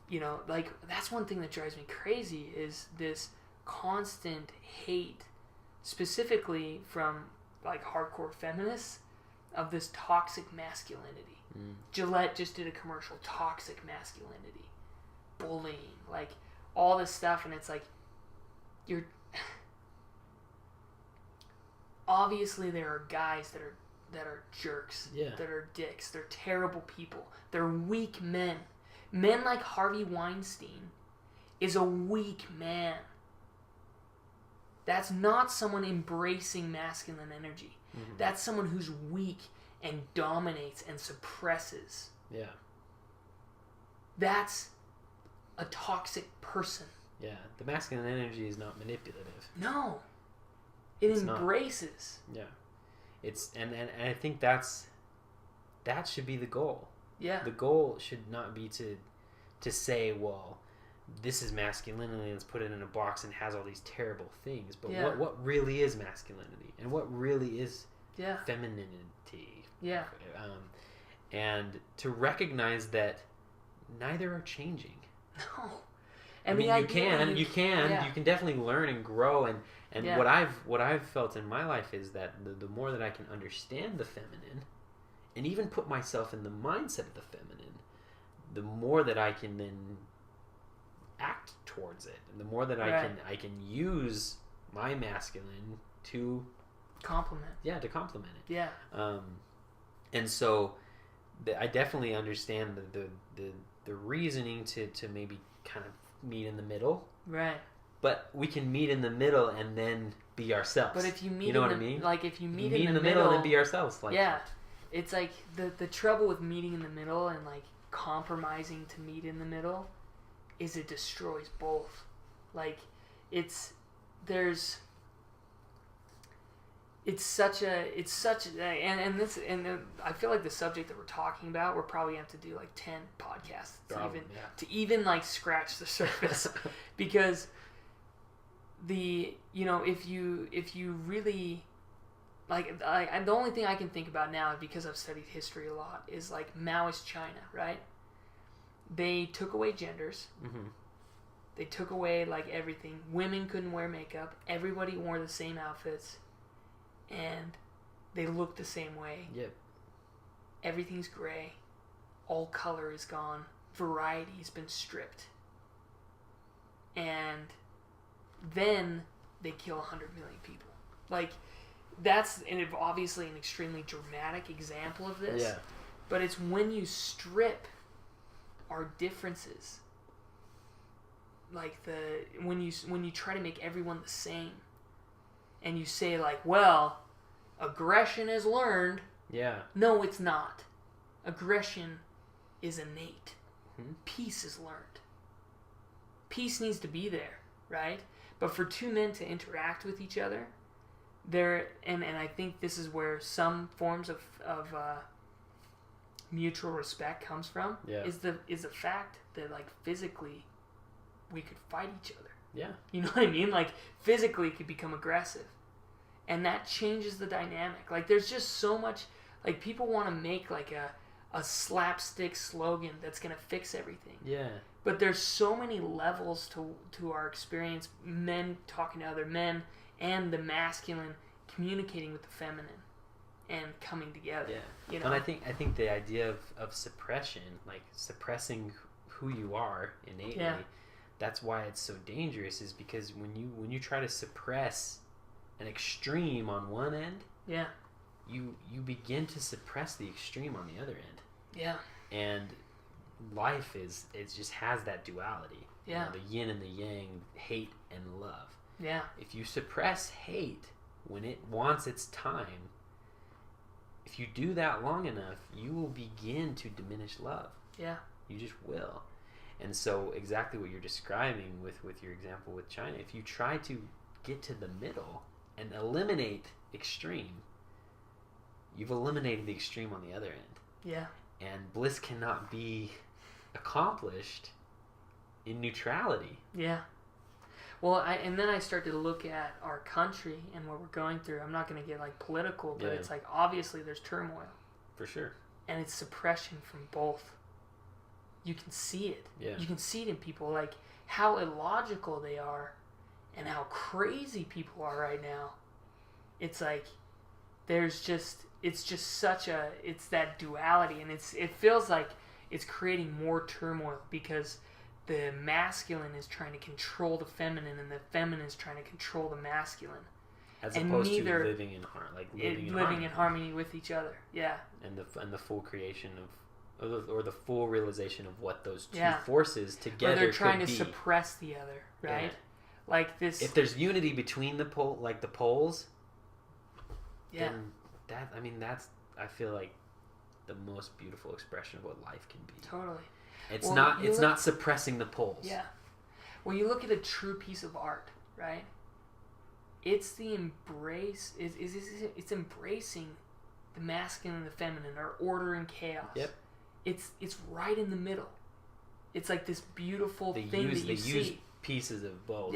you know, like that's one thing that drives me crazy is this constant hate, specifically from like hardcore feminists, of this toxic masculinity. Gillette just did a commercial, toxic masculinity, bullying, like all this stuff, and it's like you're obviously there are guys that are jerks, that are dicks, they're terrible people, they're weak men. Men like Harvey Weinstein is a weak man. That's not someone embracing masculine energy. Mm-hmm. That's someone who's weak and dominates and suppresses. Yeah. That's a toxic person. Yeah. The masculine energy is not manipulative. No. It's embraces. Not. Yeah. It's and I think that should be the goal. Yeah. The goal should not be to say, well, this is masculinity, let's put it in a box and has all these terrible things. But what really is masculinity? And what really is femininity? Yeah. And to recognize that neither are changing. No. I mean, you can definitely learn and grow, and what I've felt in my life is that the more that I can understand the feminine, and even put myself in the mindset of the feminine, the more that I can then act towards it, and the more that I can use my masculine to complement. Yeah, to complement it. Yeah. And so I definitely understand the reasoning to maybe kind of meet in the middle. Right. But we can meet in the middle and then be ourselves. But if you meet, you know what I mean? Like if you meet in the middle and then be ourselves. Like, yeah, it's like the trouble with meeting in the middle and like compromising to meet in the middle is it destroys both. Like it's such a and I feel like the subject that we're talking about, we're probably going to have to do like 10 podcasts to even like scratch the surface because if you really like the only thing I can think about now, because I've studied history a lot, is like Maoist China, right? They took away genders. Mm-hmm. They took away like everything. Women couldn't wear makeup. Everybody wore the same outfits. And they look the same way. Yep. Everything's gray. All color is gone. Variety's been stripped. And then they kill 100 million people. Like, that's obviously an extremely dramatic example of this. Yeah. But it's when you strip our differences, like when you try to make everyone the same, and you say like, well, aggression is learned. Yeah. No, it's not. Aggression is innate. Mm-hmm. Peace is learned. Peace needs to be there, right? But for two men to interact with each other, and I think this is where some forms of mutual respect comes from. Yeah. Is the fact that like physically we could fight each other. Yeah. You know what I mean? Like physically could become aggressive. And that changes the dynamic. Like there's just so much, like people want to make like a slapstick slogan that's going to fix everything. Yeah. But there's so many levels to our experience, men talking to other men and the masculine communicating with the feminine and coming together. Yeah. You know? And I think the idea of suppression, like suppressing who you are innately, that's why it's so dangerous, is because when you try to suppress an extreme on one end, you begin to suppress the extreme on the other end. Yeah. And life it just has that duality. Yeah. You know, the yin and the yang, hate and love. Yeah. If you suppress hate when it wants its time, if you do that long enough, you will begin to diminish love. Yeah. You just will. And so exactly what you're describing with your example with China, if you try to get to the middle and eliminate extreme, you've eliminated the extreme on the other end. Yeah. And bliss cannot be accomplished in neutrality. Yeah. Well, and then I start to look at our country and what we're going through. I'm not going to get like political, but it's like obviously there's turmoil. For sure. And it's suppression from both. You can see it. Yeah. You can see it in people, like how illogical they are and how crazy people are right now. It's like it's that duality, and it feels like it's creating more turmoil because the masculine is trying to control the feminine and the feminine is trying to control the masculine. As opposed to living in harmony with each other. Yeah. And the full creation or the full realization of what those two forces together could be. Or they're trying to suppress the other, right? Yeah. Like this. If there's unity between the poles, then that's I feel like the most beautiful expression of what life can be. Totally. It's not suppressing the poles. Yeah. When you look at a true piece of art, right? It's the embrace. It's embracing the masculine and the feminine, or order and chaos. Yep. It's right in the middle. It's like this beautiful thing that you see. They use pieces of both.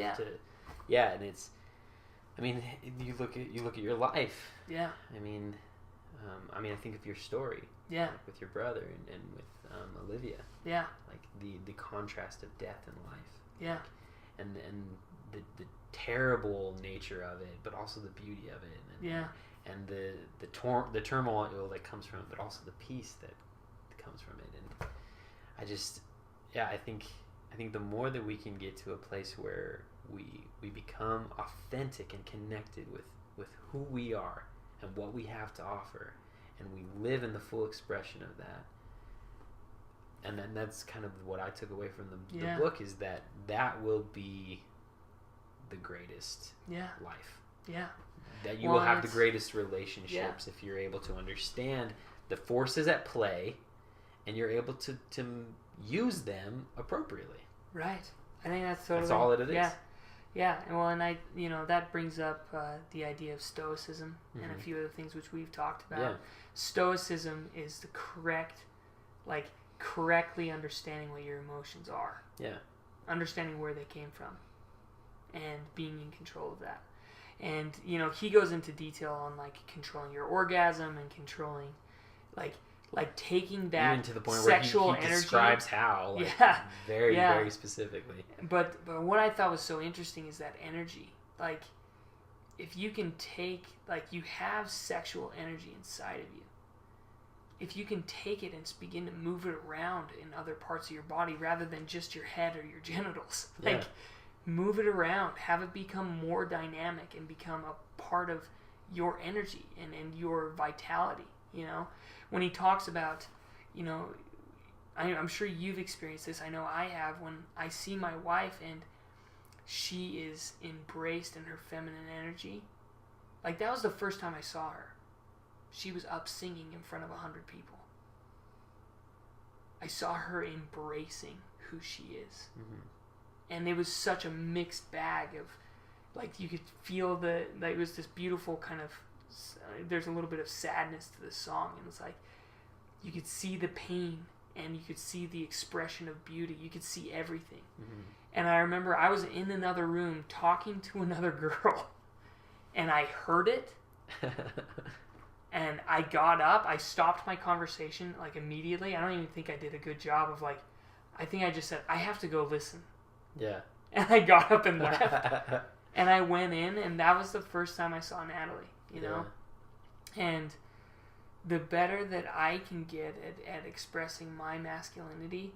Yeah. And it's. I mean, you look at your life. Yeah. I mean, I think of your story. Yeah. Like with your brother and with Olivia. Yeah. Like the contrast of death and life. Yeah. And the terrible nature of it, but also the beauty of it. And the turmoil that comes from it, but also the peace that comes from it. And I think the more that we can get to a place where we become authentic and connected with who we are and what we have to offer, and we live in the full expression of that. And then that's kind of what I took away from the book, is that will be the greatest life. Yeah. That you will have the greatest relationships if you're able to understand the forces at play, and you're able to use them appropriately. Right. I think that's totally... That's all it is. Yeah. Yeah. And that brings up the idea of stoicism and a few other things which we've talked about. Yeah. Stoicism is the correctly understanding what your emotions are. Yeah. Understanding where they came from and being in control of that. And, he goes into detail on, controlling your orgasm and controlling, taking that even to the point sexual where he energy. Describes how, very, very specifically. But what I thought was so interesting is that energy. If you can take, you have sexual energy inside of you. If you can take it and begin to move it around in other parts of your body rather than just your head or your genitals. Move it around, have it become more dynamic and become a part of your energy and your vitality, When he talks about, I'm sure you've experienced this, I know I have, when I see my wife and she is embraced in her feminine energy. That was the first time I saw her. She was up singing in front of 100 people. I saw her embracing who she is. Mm-hmm. And it was such a mixed bag of, you could feel it was this beautiful kind of, there's a little bit of sadness to the song. And it's you could see the pain and you could see the expression of beauty. You could see everything. Mm-hmm. And I remember I was in another room talking to another girl and I heard it. And I got up, I stopped my conversation immediately. I don't even think I did a good job of I think I just said, I have to go listen. Yeah. And I got up and left. And I went in, and that was the first time I saw Natalie, you know? And the better that I can get at expressing my masculinity,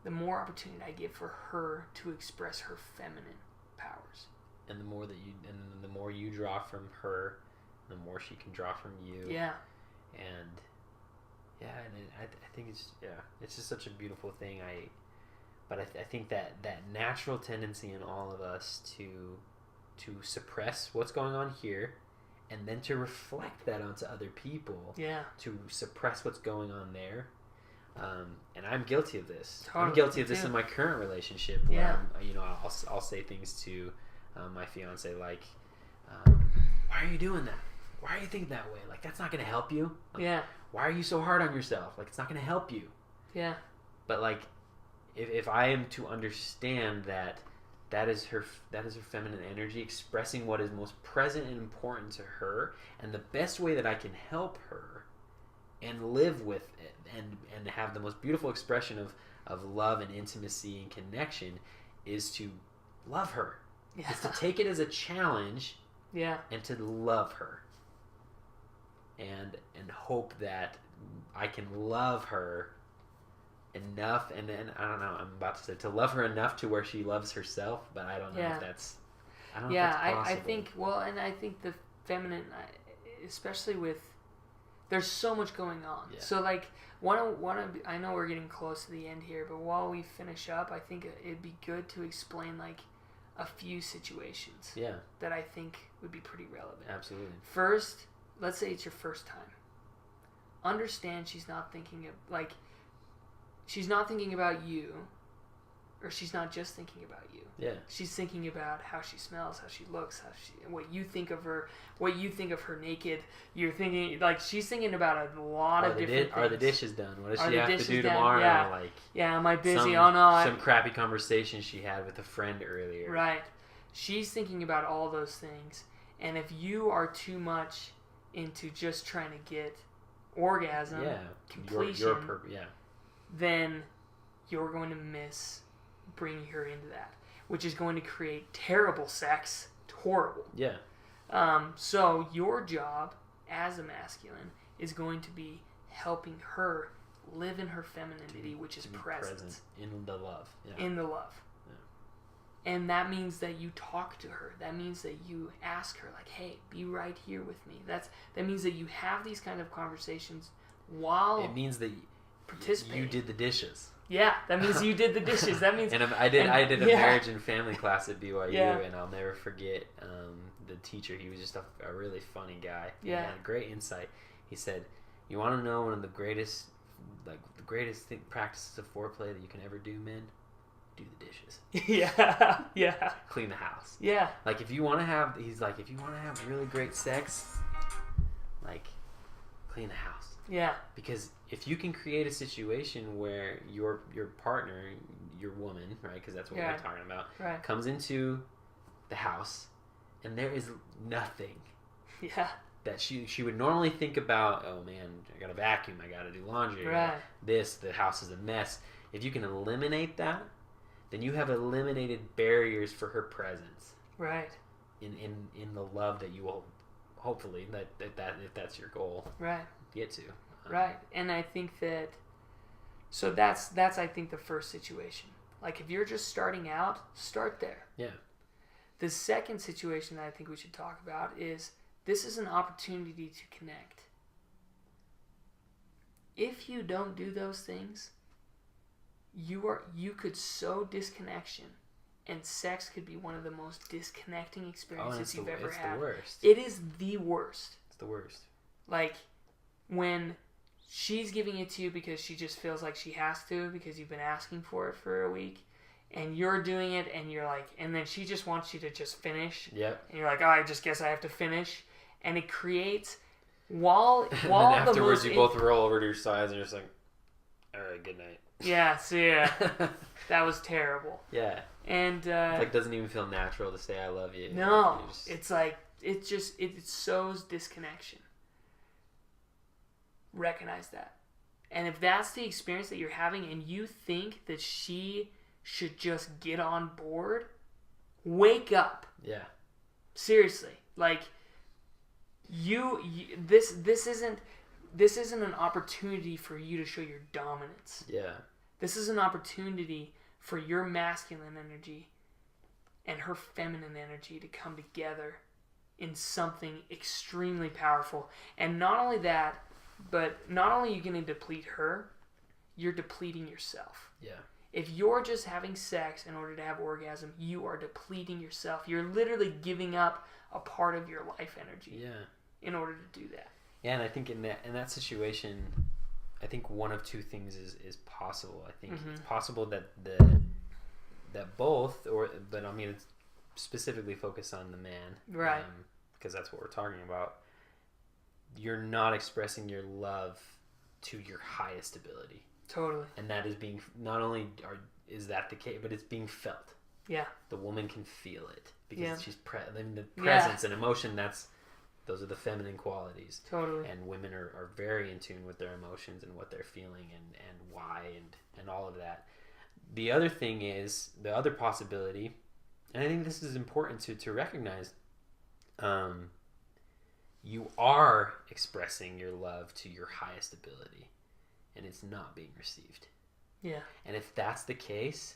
the more opportunity I give for her to express her feminine powers. And the more you draw from her, the more she can draw from you. Yeah. And I think it's just such a beautiful thing. But I think that natural tendency in all of us to suppress what's going on here, and then to reflect that onto other people. Yeah. To suppress what's going on there. And I'm guilty of this. Totally. I'm guilty of this in my current relationship, where I'll say things to my fiance like, "Why are you doing that? Why are you thinking that way? That's not going to help you. Why are you so hard on yourself? It's not going to help you." Yeah. But if I am to understand that is her feminine energy expressing what is most present and important to her, and the best way that I can help her and live with it and have the most beautiful expression of love and intimacy and connection is to love her. Yeah. Is to take it as a challenge. Yeah. And to love her. And hope that I can love her enough, and then I don't know, I'm about to say to love her enough to where she loves herself, but I don't know if that's possible. I think I think the feminine, especially with, there's so much going on. Yeah. So I know we're getting close to the end here, but while we finish up, I think it'd be good to explain a few situations that I think would be pretty relevant. Absolutely. First, let's say it's your first time. Understand she's not thinking about you, or she's not just thinking about you. Yeah. She's thinking about how she smells, how she looks, what you think of her, what you think of her naked. You're thinking, she's thinking about a lot of different things. Are the dishes done? What does she have to do tomorrow? Yeah. Am I busy? Some crappy conversation she had with a friend earlier. Right. She's thinking about all those things. And if you are too much into just trying to get orgasm, completion, then you're going to miss bringing her into that, which is going to create terrible sex. Horrible. Yeah. So your job as a masculine is going to be helping her live in her femininity, which is present in the love. Yeah. In the love. Yeah. And that means that you talk to her. That means that you ask her, hey, be right here with me. That means that you have these kind of conversations while it means that participating. You did the dishes. Yeah, that means you did the dishes. That means... And I did a yeah. marriage and family class at BYU, Yeah. and I'll never forget the teacher. He was just a really funny guy. Yeah. He had great insight. He said, "You want to know one of the greatest practices of foreplay that you can ever do, men? Do the dishes." Yeah. Yeah. Clean the house. Yeah. Like, if you want to have really great sex, like, clean the house. Yeah. Because if you can create a situation where your partner, your woman, right, because that's what Yeah. we're talking about, Right. comes into the house and there is nothing Yeah. that she would normally think about. Oh man, I gotta vacuum, I gotta do laundry, Right. the house is a mess. If you can eliminate that, then you have eliminated barriers for her presence. Right. In the love that you will hopefully that if that's your goal, Right. get to. Right. And I think that, so that's I think the first situation. Like, if you're just starting out, start there. Yeah. The second situation that I think we should talk about is, this is an opportunity to connect. If you don't do those things, you could sow disconnection, and sex could be one of the most disconnecting experiences you've ever had. It's the worst. It is the worst. It's the worst. Like, when she's giving it to you because she just feels like she has to, because you've been asking for it for a week, and you're doing it, and you're like, and then she just wants you to just finish. Yep. And you're like, oh, I just guess I have to finish. And it creates, while and then the afterwards most you both roll over to your sides and you're just like, all right, good night. Yeah, so yeah, that was terrible. Yeah. And It like doesn't even feel natural to say I love you. no, Just... it's like, it sows disconnection. Recognize that. And if that's the experience that you're having, and you think that she should just get on board, wake up. Yeah. Seriously, like, this isn't an opportunity for you to show your dominance. Yeah. This is an opportunity for your masculine energy and her feminine energy to come together in something extremely powerful. And not only that, but not only are you going to deplete her, you're depleting yourself. Yeah. If you're just having sex in order to have orgasm, you are depleting yourself. You're literally giving up a part of your life energy. Yeah. In order to do that. Yeah, and I think in that situation, I think one of two things is possible. I think it's possible that both, but I'm going to specifically focus on the man, right? Because that's what we're talking about. You're not expressing your love to your highest ability. Totally. And that is being, not only is that the case, but it's being felt. Yeah. The woman can feel it because she's the presence and emotion. Those are the feminine qualities. Totally. And women are very in tune with their emotions and what they're feeling and why and all of that. The other thing is, the other possibility, and I think this is important to recognize, you are expressing your love to your highest ability and it's not being received. Yeah. And if that's the case,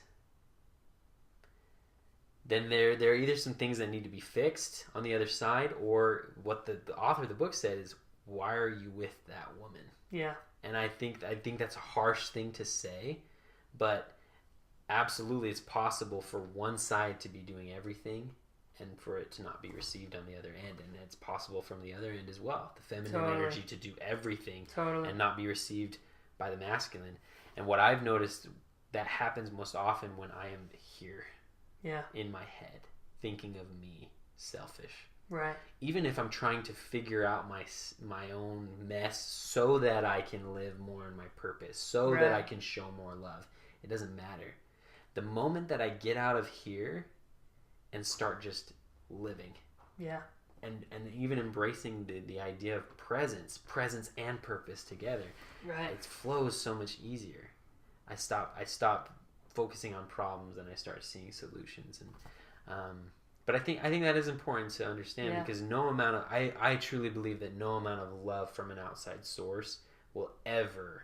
then there are either some things that need to be fixed on the other side, or what the author of the book said is, why are you with that woman? Yeah. And I think that's a harsh thing to say, but absolutely it's possible for one side to be doing everything and for it to not be received on the other end, and it's possible from the other end as well, the feminine energy to do everything and not be received by the masculine. And what I've noticed, that happens most often when I am here. Yeah. In my head, thinking of me, selfish. Right. Even if I'm trying to figure out my own mess so that I can live more in my purpose, so that I can show more love, it doesn't matter. The moment that I get out of here and start just living. Yeah. And even embracing the idea of presence and purpose together. Right. It flows so much easier. I stop focusing on problems and I start seeing solutions. And but I think that is important to understand, because no amount of I truly believe that no amount of love from an outside source will ever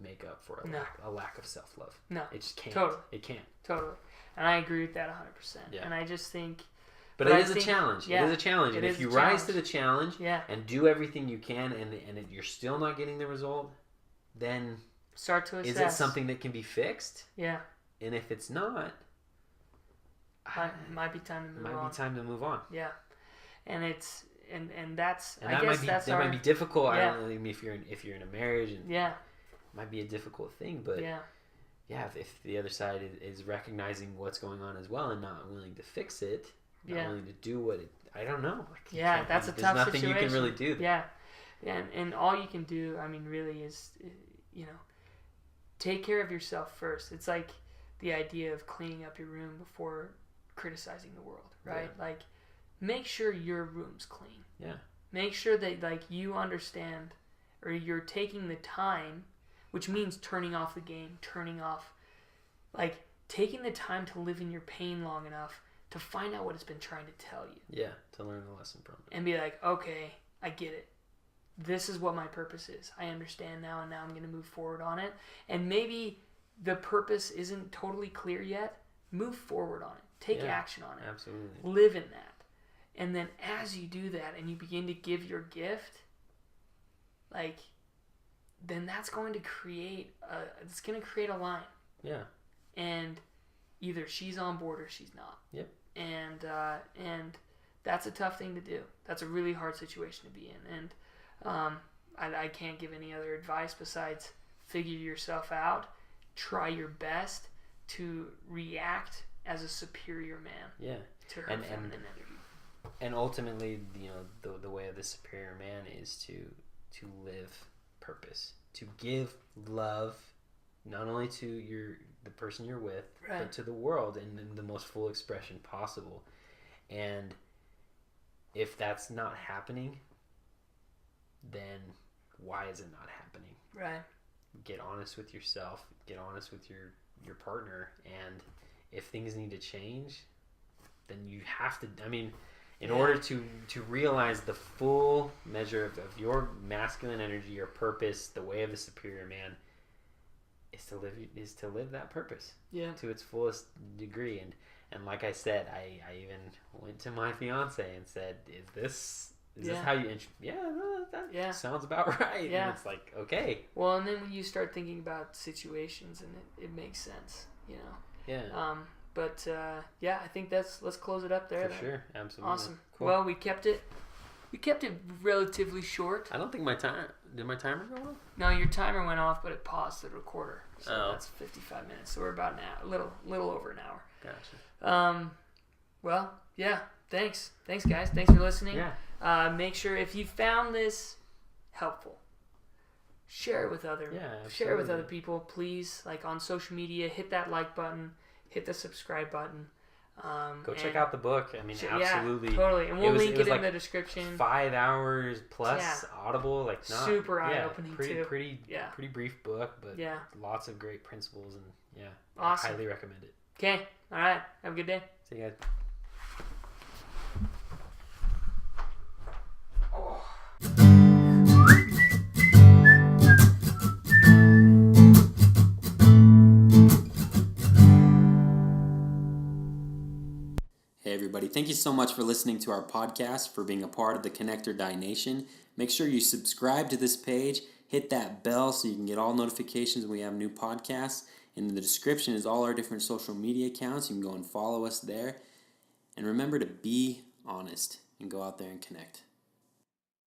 make up for a lack of self-love. No. It just can't. Totally. It can't. Totally. And I agree with that 100%. Yeah. And I just think... But it is a challenge. Yeah, it is a challenge. And if you rise to the challenge and do everything you can and you're still not getting the result, then Start to assess. Is it something that can be fixed? Yeah. And if it's not, might be time to move on. Might be time to move on. Yeah. And it's and that's and that might be difficult. Yeah. I don't know, if you're in a marriage, and yeah, it might be a difficult thing. But if the other side is recognizing what's going on as well and not willing to fix it, not willing to do what it, I don't know. That's a tough situation. There's nothing you can really do. Yeah, and all you can do, I mean, really is, take care of yourself first. It's like the idea of cleaning up your room before criticizing the world, right? Yeah. Like, make sure your room's clean. Yeah. Make sure that you understand, or you're taking the time, which means turning off the game, taking the time to live in your pain long enough to find out what it's been trying to tell you. Yeah, to learn the lesson from it. And be like, okay, I get it. This is what my purpose is. I understand now, and now I'm going to move forward on it. And maybe the purpose isn't totally clear yet. Move forward on it. Take action on it. Absolutely. Live in that. And then as you do that and you begin to give your gift, then that's going to create a line. Yeah. And either she's on board or she's not. Yep. And that's a tough thing to do. That's a really hard situation to be in. And I can't give any other advice besides figure yourself out. Try your best to react as a superior man. Yeah. To her feminine energy. And ultimately, the way of the superior man is to live purpose, to give love, not only to the person you're with, but to the world in the most full expression possible. And if that's not happening, then why is it not happening? Right. Get honest with yourself. Get honest with your partner. And if things need to change, then you have to. I mean, in order to realize the full measure of your masculine energy, your purpose, the way of the superior man, is to live that purpose to its fullest degree. And like I said, I even went to my fiance and said, "Is this how you?" That sounds about right. Yeah. And it's like, okay. Well, and then when you start thinking about situations, and it makes sense, Yeah. But I think let's close it up there. For sure, absolutely. Awesome. Cool. Well, we kept it relatively short. I don't think did my timer go off? No, your timer went off, but it paused the recorder. So that's 55 minutes. So we're about a little over an hour. Gotcha. Well, yeah. Thanks guys. Thanks for listening. Yeah. Make sure if you found this helpful, share it with other people, please. Like on social media, hit that like button, hit the subscribe button. Go check out the book. I mean, absolutely. Yeah, totally. And we'll link it in the description. 5 hours plus Audible, not super eye-opening too. Pretty brief book, but lots of great principles, and awesome. I highly recommend it. Okay, all right. Have a good day. See you guys. Hey everybody, thank you so much for listening to our podcast, for being a part of the Connect.or.die Nation. Make sure you subscribe to this page, hit that bell so you can get all notifications when we have new podcasts. And in the description is all our different social media accounts. You can go and follow us there. And remember to be honest and go out there and connect.